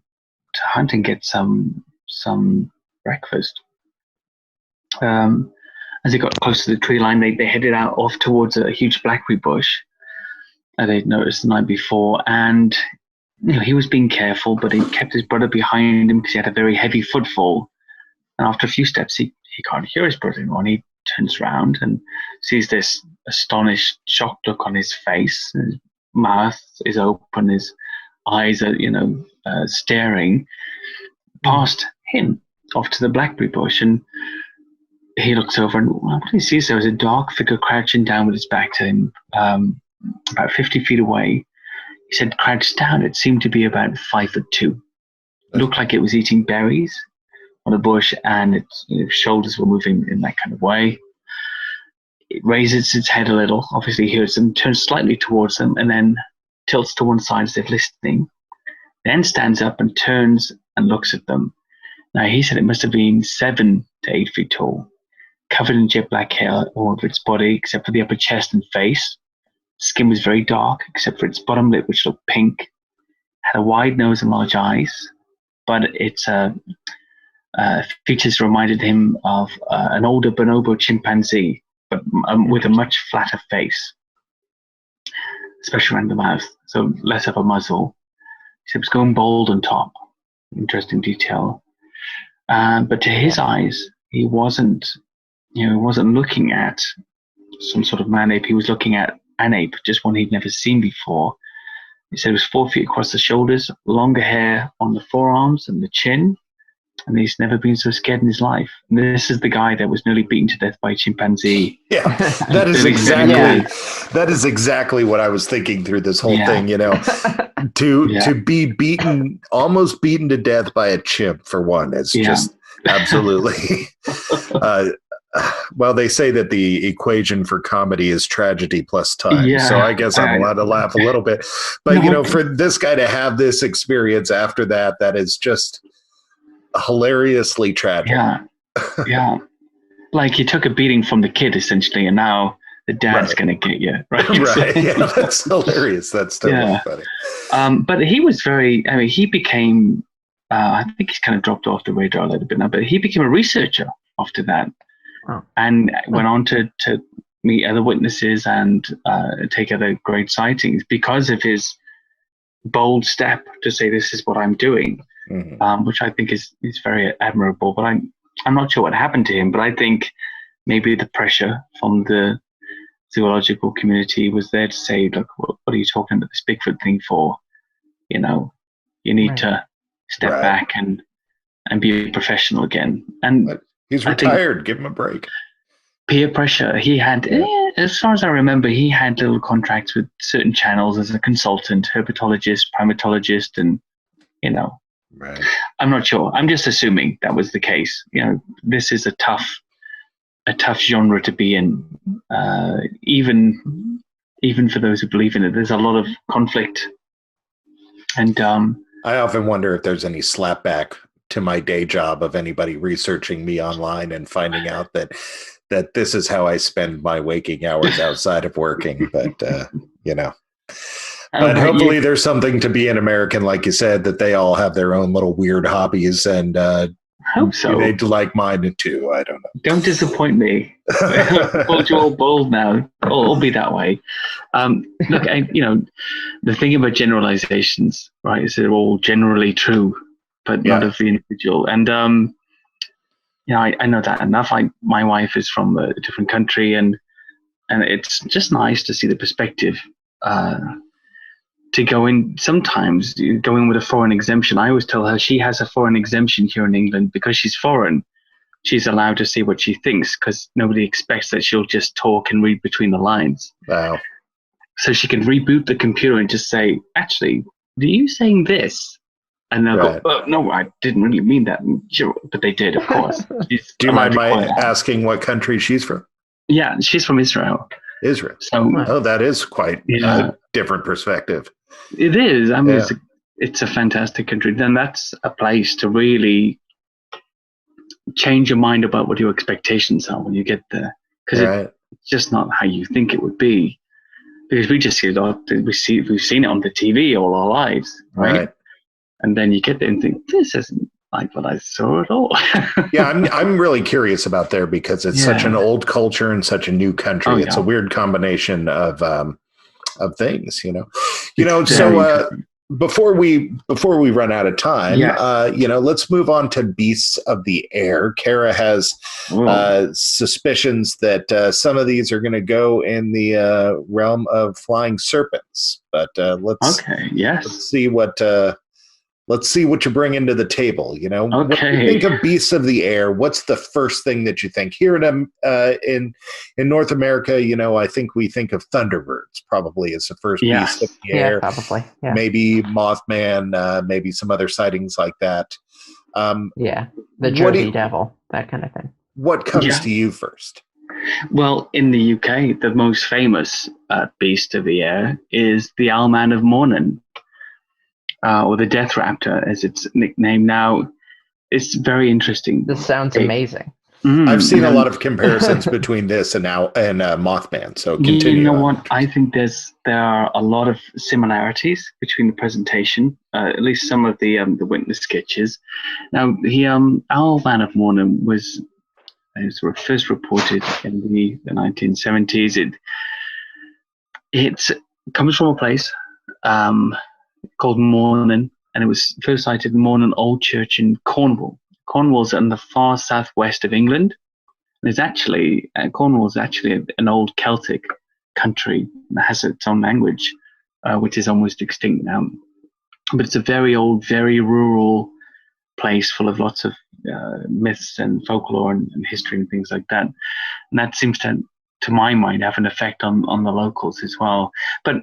[SPEAKER 4] hunt and get some breakfast. As they got close to the tree line, they headed out off towards a huge blackberry bush they'd noticed the night before, and he was being careful, but he kept his brother behind him because he had a very heavy footfall. And after a few steps, he can't hear his brother anymore. And he turns around and sees this astonished, shocked look on his face. His mouth is open, his eyes are, staring past him off to the blackberry bush. And he looks over, and what he sees there is a dark figure crouching down with his back to him, about 50 feet away. He said, crouched down. It seemed to be about 5'2". It looked like it was eating berries on a bush, and its shoulders were moving in that kind of way. It raises its head a little, obviously hears them, turns slightly towards them, and then tilts to one side as if listening. Then stands up and turns and looks at them. Now, he said it must have been 7 to 8 feet tall, covered in jet black hair all over its body, except for the upper chest and face. Skin was very dark, except for its bottom lip, which looked pink. Had a wide nose and large eyes, but its features reminded him of an older bonobo chimpanzee, but with a much flatter face, especially around the mouth, so less of a muzzle. He was going bald on top. Interesting detail. But to his eyes, he wasn't looking at some sort of man ape. He was looking at an ape, just one he'd never seen before. He said it was 4 feet across the shoulders, longer hair on the forearms and the chin, and he's never been so scared in his life. And this is the guy that was nearly beaten to death by a chimpanzee. Yeah,
[SPEAKER 1] that is exactly what I was thinking through this whole thing. To be almost beaten to death by a chimp, for one, is just absolutely. Well, they say that the equation for comedy is tragedy plus time. So I guess I'm allowed to laugh a little bit. But, for this guy to have this experience after that, that is just hilariously tragic.
[SPEAKER 4] Yeah. Like he took a beating from the kid, essentially, and now the dad's going to get you. Right.
[SPEAKER 1] Right. Yeah, that's hilarious. That's totally funny.
[SPEAKER 4] But he was he became, I think he's kind of dropped off the radar a little bit now, but he became a researcher after that. And went on to meet other witnesses and take other great sightings because of his bold step to say, this is what I'm doing, which I think is very admirable. But I'm not sure what happened to him, but I think maybe the pressure from the zoological community was there to say, look, what are you talking about this Bigfoot thing for? You need to step back and be a professional again. And
[SPEAKER 1] he's retired. Give him a break.
[SPEAKER 4] Peer pressure. He had, as far as I remember, he had little contracts with certain channels as a consultant, herpetologist, primatologist, and,
[SPEAKER 1] Right.
[SPEAKER 4] I'm not sure. I'm just assuming that was the case. This is a tough genre to be in, even for those who believe in it. There's a lot of conflict. And
[SPEAKER 1] I often wonder if there's any slapback to my day job of anybody researching me online and finding out that this is how I spend my waking hours outside of working. But, but hopefully there's something to be an American, like you said, that they all have their own little weird hobbies and
[SPEAKER 4] Hope so.
[SPEAKER 1] They'd like mine too. I don't know.
[SPEAKER 4] Don't disappoint me. Called you all bold now. I'll be that way. Look, the thing about generalizations, right, is they're all generally true, but not of the individual. And I know that enough. My wife is from a different country, and it's just nice to see the perspective. To go in, sometimes you go in with a foreign exemption. I always tell her she has a foreign exemption here in England because she's foreign. She's allowed to say what she thinks because nobody expects that she'll just talk and read between the lines.
[SPEAKER 1] Wow.
[SPEAKER 4] So she can reboot the computer and just say, actually, are you saying this? And they'll go, oh, no, I didn't really mean that. Sure, but they did, of course.
[SPEAKER 1] Do you mind my asking what country she's from?
[SPEAKER 4] Yeah, she's from Israel.
[SPEAKER 1] Israel. So, that is quite a different perspective.
[SPEAKER 4] It is. I mean, it's a fantastic country. Then that's a place to really change your mind about what your expectations are when you get there, because it's just not how you think it would be. Because we just see it, we've seen it on the TV all our lives, right? And then you get there and think, this isn't like what I saw at all.
[SPEAKER 1] Yeah, I'm really curious about there because it's such an old culture and such a new country. It's a weird combination of things, So before we run out of time, let's move on to beasts of the air. Kara has suspicions that some of these are going to go in the realm of flying serpents. But let's see what you bring into the table. When you think of beasts of the air, what's the first thing that you think? Here in North America, I think we think of thunderbirds probably as the first beast of the air.
[SPEAKER 3] Probably. Yeah.
[SPEAKER 1] Maybe Mothman, maybe some other sightings like that.
[SPEAKER 3] The Jersey Devil, that kind of thing.
[SPEAKER 1] What comes to you first?
[SPEAKER 4] Well, in the UK, the most famous beast of the air is the Owlman of Mornin. Or the Death Raptor, as it's nicknamed now. It's very interesting.
[SPEAKER 3] This sounds amazing.
[SPEAKER 1] I've seen a lot of comparisons between this and Mothman. So continue.
[SPEAKER 4] You know what? I think there are a lot of similarities between the presentation, at least some of the witness sketches. Now, the Owlman of Mornin was first reported in the 1970s. It comes from a place called Mornin, and it was first sighted in Mornin Old Church in Cornwall. Cornwall's in the far southwest of England. Cornwall's actually an old Celtic country that has its own language, which is almost extinct now. But it's a very old, very rural place full of lots of myths and folklore and history and things like that. And that seems to my mind, have an effect on the locals as well. But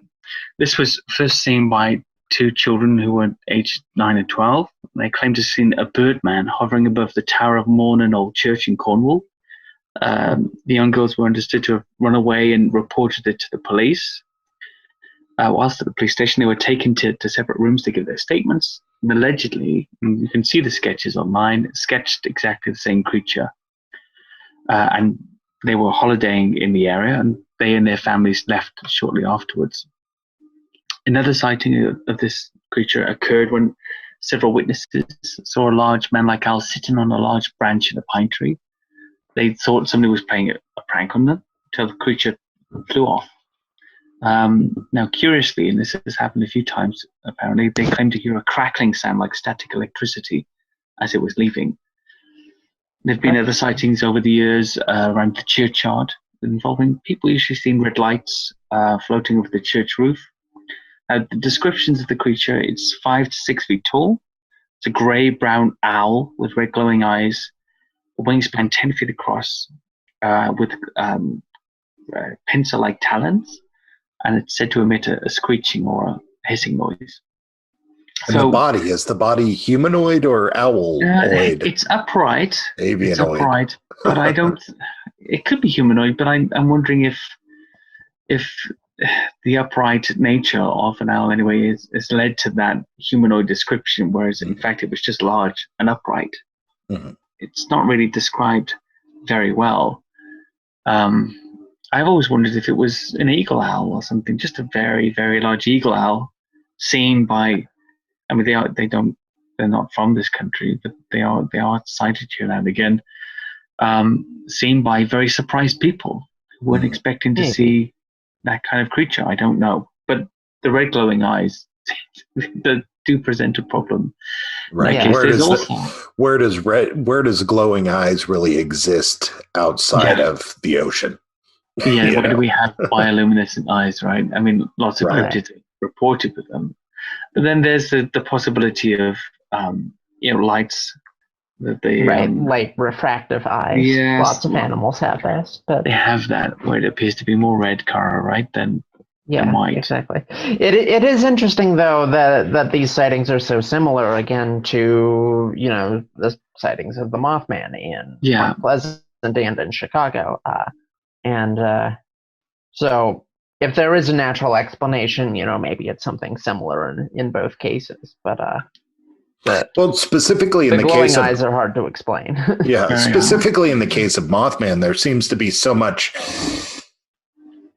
[SPEAKER 4] this was first seen by two children who were aged 9 and 12. They claimed to have seen a birdman hovering above the Tower of Mornin Old Church in Cornwall. The young girls were understood to have run away and reported it to the police. Whilst at the police station, they were taken to separate rooms to give their statements. And allegedly, and you can see the sketches online, sketched exactly the same creature. And they were holidaying in the area, and they and their families left shortly afterwards. Another sighting of this creature occurred when several witnesses saw a large man-like owl sitting on a large branch in a pine tree. They thought somebody was playing a prank on them until the creature flew off. Now, curiously, and this has happened a few times, apparently, they claimed to hear a crackling sound like static electricity as it was leaving. There have been other sightings over the years around the churchyard involving people usually seeing red lights floating over the church roof. The descriptions of the creature, it's 5 to 6 feet tall. It's a grey-brown owl with red glowing eyes, a wingspan 10 feet across, with pincer-like talons, and it's said to emit a screeching or a hissing noise.
[SPEAKER 1] And is the body humanoid or owloid?
[SPEAKER 4] It's upright.
[SPEAKER 1] Avianoid.
[SPEAKER 4] It's upright, but I don't. It could be humanoid, but I'm wondering if the upright nature of an owl anyway is led to that humanoid description, whereas in fact it was just large and upright. Mm-hmm. It's not really described very well. I've always wondered if it was an eagle owl or something, just a very, very large eagle owl seen by, I mean, they don't not from this country, but they are sighted here and again, seen by very surprised people who weren't expecting to see that kind of creature. I don't know, but the red glowing eyes do present a problem.
[SPEAKER 1] Right.
[SPEAKER 3] Yeah.
[SPEAKER 1] Where does glowing eyes really exist outside of the ocean?
[SPEAKER 4] Yeah, why do we have bioluminescent eyes, right? I mean, lots of cryptids reported with them. But then there's the possibility of, lights that they...
[SPEAKER 3] light refractive eyes.
[SPEAKER 4] Yes,
[SPEAKER 3] lots of animals have this. But
[SPEAKER 4] they have that, where it appears to be more red color, right, than white.
[SPEAKER 3] Exactly. It is interesting, though, that these sightings are so similar, again, to, the sightings of the Mothman in Point Pleasant and in Chicago. So if there is a natural explanation, maybe it's something similar in both cases. But
[SPEAKER 1] specifically in the
[SPEAKER 3] glowing
[SPEAKER 1] case of
[SPEAKER 3] eyes are hard to explain.
[SPEAKER 1] Specifically in the case of Mothman, there seems to be so much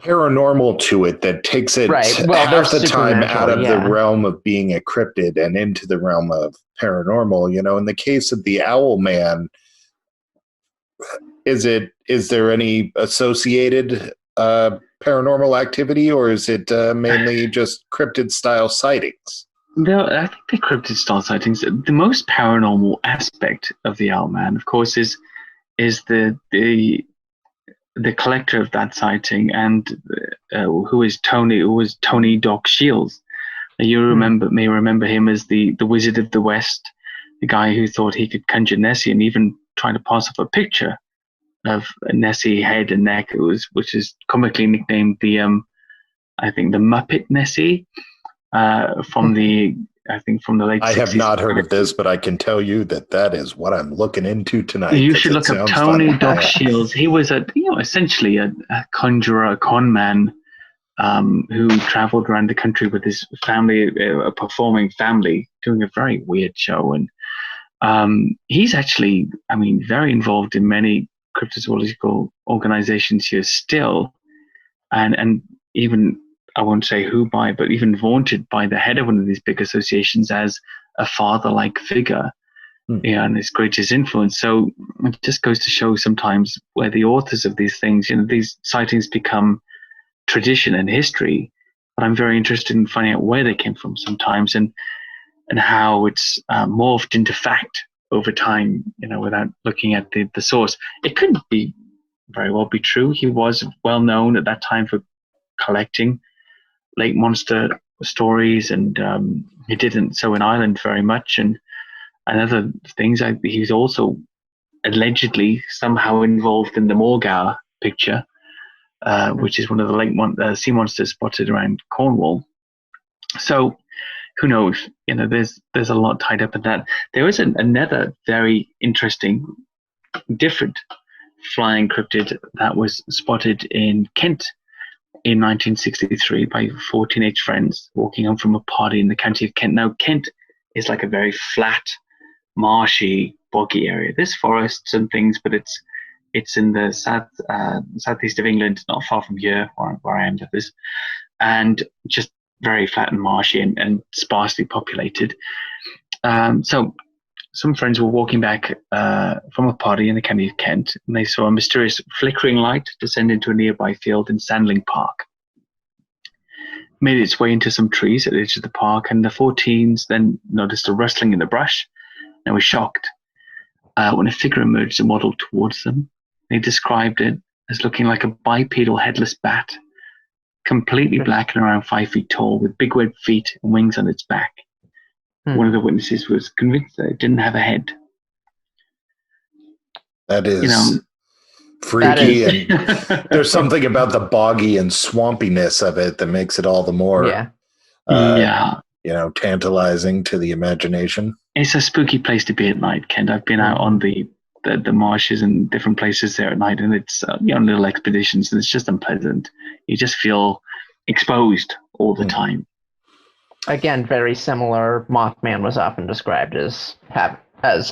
[SPEAKER 1] paranormal to it that takes it half the time out of the realm of being a cryptid and into the realm of paranormal. In the case of the Owl Man, is there any associated paranormal activity, or is it mainly just cryptid style sightings?
[SPEAKER 4] No, I think the cryptid style sightings. The most paranormal aspect of the Owl Man, of course, is the collector of that sighting, and who was Tony Doc Shields. You may remember him as the Wizard of the West, the guy who thought he could conjure Nessie, and even trying to pass off a picture of Nessie head and neck, which is comically nicknamed the Muppet Nessie, from the late 60s.
[SPEAKER 1] I have not heard of this, but I can tell you that is what I'm looking into tonight.
[SPEAKER 4] You should look up Tony Doc Shields. He was essentially a conjurer, a con man, who traveled around the country with his family, a performing family, doing a very weird show. And he's actually, very involved in many cryptozoological organizations here still, and even, I won't say who by, but even vaunted by the head of one of these big associations as a father-like figure, and his greatest influence. So it just goes to show sometimes where the authors of these things, these sightings become tradition and history, but I'm very interested in finding out where they came from sometimes, and how it's morphed into fact over time, without looking at the source. It couldn't very well be true. He was well known at that time for collecting lake monster stories, and he didn't so in Ireland very much, and other things. He was also allegedly somehow involved in the Morgar picture, which is one of the sea monsters spotted around Cornwall. So who knows? There's a lot tied up in that. There is another very interesting, different flying cryptid that was spotted in Kent in 1963 by 4 teenage friends walking home from a party in the county of Kent. Now, Kent is like a very flat, marshy, boggy area. There's forests and things, but it's in the southeast of England, not far from here, where I am, that is, and just very flat and marshy and sparsely populated. So some friends were walking back from a party in the county of Kent, and they saw a mysterious flickering light descend into a nearby field in Sandling Park. Made its way into some trees at the edge of the park, and the 4 teens then noticed a rustling in the brush and were shocked when a figure emerged and waddled towards them. They described it as looking like a bipedal headless bat, completely black and around 5 feet tall, with big webbed feet and wings on its back. One of the witnesses was convinced that it didn't have a head.
[SPEAKER 1] That is freaky, and there's something about the boggy and swampiness of it that makes it all the more tantalizing to the imagination.
[SPEAKER 4] It's a spooky place to be at night, Kent. I've been out on the marshes and different places there at night, and it's on little expeditions, and it's just unpleasant. You just feel exposed all the time.
[SPEAKER 3] Again, very similar. Mothman was often described as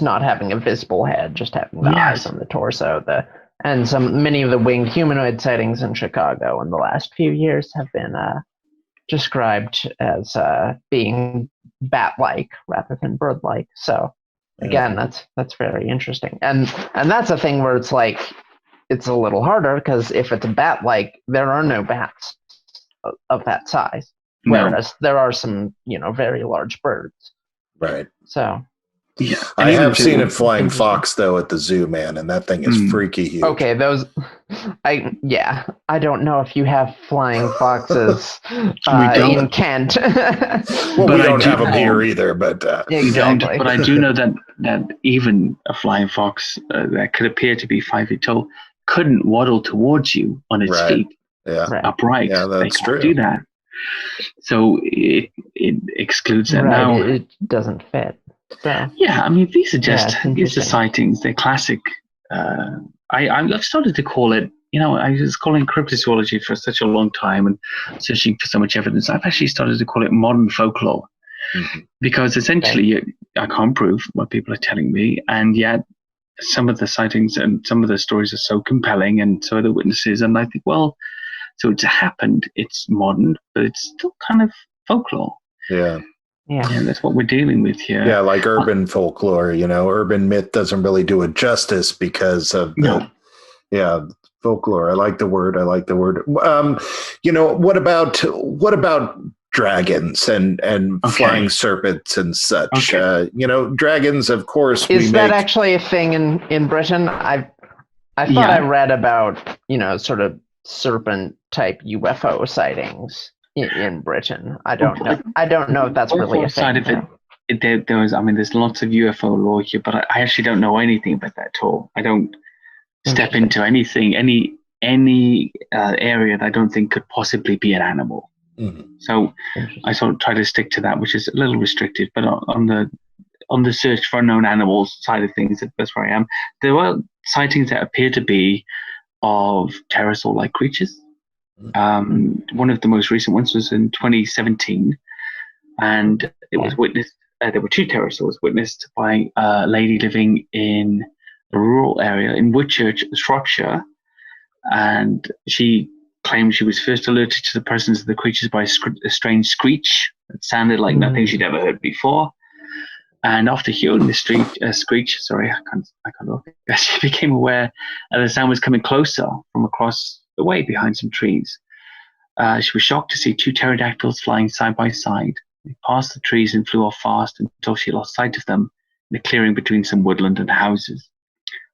[SPEAKER 3] not having a visible head, just having the eyes on the torso. Many of the winged humanoid sightings in Chicago in the last few years have been described as being bat-like rather than bird-like. So again, that's very interesting. And that's a thing where it's like it's a little harder because if it's a bat-like, there are no bats of that size. Whereas there are some, very large birds.
[SPEAKER 1] Right.
[SPEAKER 3] So
[SPEAKER 4] yeah,
[SPEAKER 1] I have seen a flying fox though at the zoo, man, and that thing is freaky huge.
[SPEAKER 3] Okay, I don't know if you have flying foxes in Kent.
[SPEAKER 1] Well, we don't have them here either, but
[SPEAKER 3] exactly.
[SPEAKER 4] But I do know that even a flying fox that could appear to be 5 feet tall couldn't waddle towards you on its feet, upright.
[SPEAKER 1] Yeah, that's
[SPEAKER 4] they can't
[SPEAKER 1] true.
[SPEAKER 4] do that. So it excludes that now.
[SPEAKER 3] It doesn't fit. So.
[SPEAKER 4] Yeah, I mean, these are sightings. They're classic. I've started to call it, I was calling cryptozoology for such a long time and searching for so much evidence. I've actually started to call it modern folklore because essentially I can't prove what people are telling me, and yet some of the sightings and some of the stories are so compelling, and so are the witnesses, and I think, well, so it's happened. It's modern, but it's still kind of folklore.
[SPEAKER 1] Yeah.
[SPEAKER 3] Yeah,
[SPEAKER 4] that's what we're dealing with here.
[SPEAKER 1] Yeah, like urban folklore, urban myth doesn't really do it justice because of folklore. I like the word. What about dragons and flying serpents and such?
[SPEAKER 4] Okay.
[SPEAKER 1] Dragons, of course.
[SPEAKER 3] Is that actually a thing in Britain? I thought I read about sort of serpent type UFO sightings in Britain. I don't know. I don't know if that's really a thing.
[SPEAKER 4] There's lots of UFO lore here, but I actually don't know anything about that at all. I don't step into anything, any area that I don't think could possibly be an animal. Mm-hmm. So I sort of try to stick to that, which is a little restricted. But on the search for unknown animals side of things, that's where I am. There were sightings that appear to be of pterosaur-like creatures. One of the most recent ones was in 2017, and it was witnessed. There were 2 pterosaurs witnessed by a lady living in a rural area in Woodchurch, Shropshire, and she claimed she was first alerted to the presence of the creatures by a strange screech that sounded like nothing she'd ever heard before. And after hearing the screech, I can't look. She became aware that the sound was coming closer from across the way behind some trees. She was shocked to see 2 pterodactyls flying side by side. They passed the trees and flew off fast until she lost sight of them in a clearing between some woodland and houses.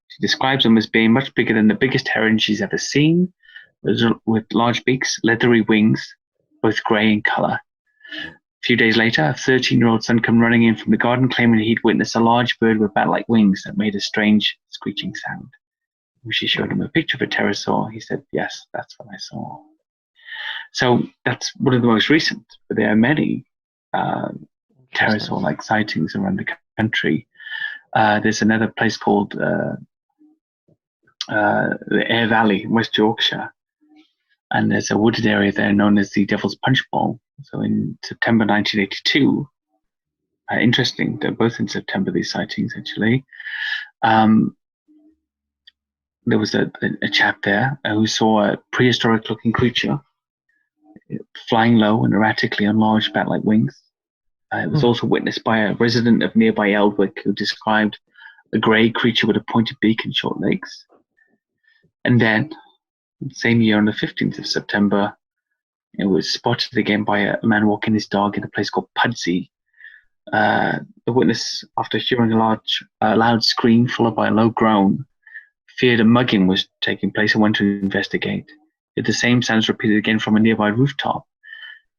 [SPEAKER 4] She describes them as being much bigger than the biggest heron she's ever seen, with large beaks, leathery wings, both grey in colour. A few days later, a 13-year-old son came running in from the garden claiming he'd witnessed a large bird with bat-like wings that made a strange screeching sound. When she showed him a picture of a pterosaur, he said, "Yes, that's what I saw." So that's one of the most recent, but there are many pterosaur-like sightings around the country. There's another place called the Ayr Valley in West Yorkshire, and there's a wooded area there known as the Devil's Punch Bowl. So in September 1982, interesting, they're both in September, these sightings actually. There was a chap there who saw a prehistoric-looking creature flying low and erratically on large bat-like wings. It was also witnessed by a resident of nearby Eldwick who described a grey creature with a pointed beak and short legs. And then, same year on the 15th of September, it was spotted again by a man walking his dog in a place called Pudsey. The witness, after hearing a loud scream followed by a low groan, feared a mugging was taking place and went to investigate. Yet the same sounds repeated again from a nearby rooftop,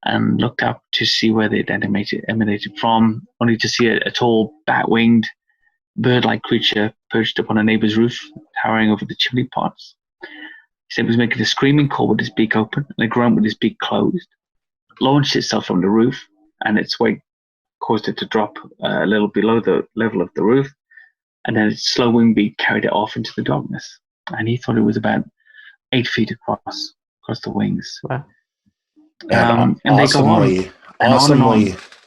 [SPEAKER 4] and looked up to see where they emanated from, only to see a tall, bat-winged, bird-like creature perched upon a neighbor's roof, towering over the chimney pots. He said it was making a screaming call with his beak open and a grunt with his beak closed, launched itself from the roof, and its weight caused it to drop a little below the level of the roof, and then its slow wing beat carried it off into the darkness. And he thought it was about 8 feet across the wings.
[SPEAKER 3] Wow.
[SPEAKER 1] And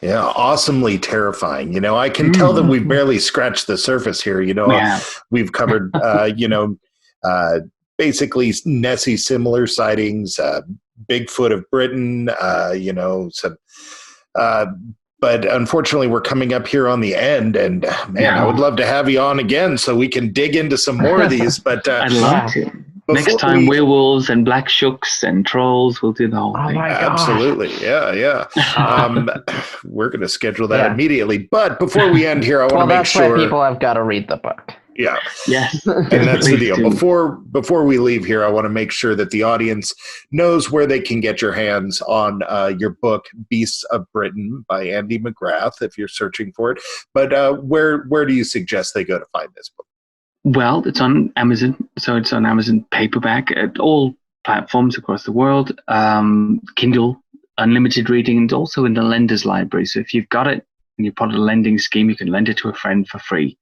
[SPEAKER 1] awesomely terrifying. I can tell that we've barely scratched the surface here. We've covered, basically Nessie similar sightings, Bigfoot of Britain, but unfortunately, we're coming up here on the end, and man, I would love to have you on again so we can dig into some more of these. But
[SPEAKER 4] I'd love to. Next time, werewolves and black shooks and trolls, we'll do the whole thing.
[SPEAKER 1] Absolutely, yeah. We're going to schedule that immediately. But before we end here, I want to make sure.
[SPEAKER 3] That's why people have got to read the book.
[SPEAKER 1] Yeah.
[SPEAKER 4] Yes.
[SPEAKER 1] And that's the deal. Before we leave here, I want to make sure that the audience knows where they can get your hands on your book, Beasts of Britain by Andy McGrath, if you're searching for it. But where do you suggest they go to find this book?
[SPEAKER 4] Well, it's on Amazon. So it's on Amazon paperback at all platforms across the world. Kindle, unlimited reading, and also in the lender's library. So if you've got it and you're part of the lending scheme, you can lend it to a friend for free.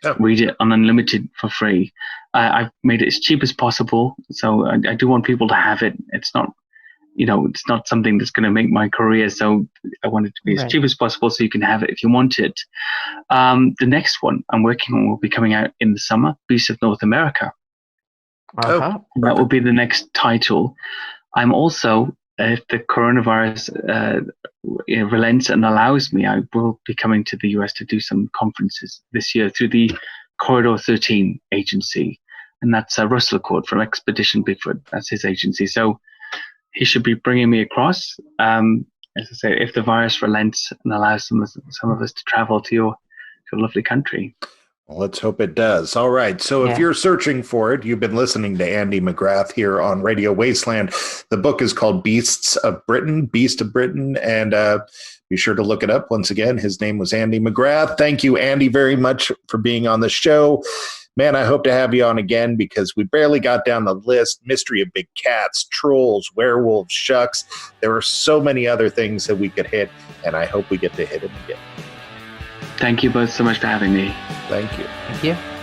[SPEAKER 4] Oh. Read it on unlimited for free. I've made it as cheap as possible, so I do want people to have it. It's not, it's not something that's going to make my career. So I want it to be as cheap as possible, so you can have it if you want it. The next one I'm working on will be coming out in the summer. Beasts of North America.
[SPEAKER 3] Uh-huh.
[SPEAKER 4] That will be the next title. I'm also, if the coronavirus relents and allows me, I will be coming to the US to do some conferences this year through the Corridor 13 agency. And that's Russell Court from Expedition Bigfoot. That's his agency. So he should be bringing me across. As I say, if the virus relents and allows some of us to travel to your lovely country.
[SPEAKER 1] Well, let's hope it does. All right. So if you're searching for it, you've been listening to Andy McGrath here on Radio Wasteland. The book is called Beasts of Britain, Beast of Britain, and be sure to look it up. Once again, his name was Andy McGrath. Thank you, Andy, very much for being on the show. Man, I hope to have you on again because we barely got down the list. Mystery of big cats, trolls, werewolves, shucks. There are so many other things that we could hit, and I hope we get to hit them again.
[SPEAKER 4] Thank you both so much for having me.
[SPEAKER 1] Thank you.
[SPEAKER 3] Thank you.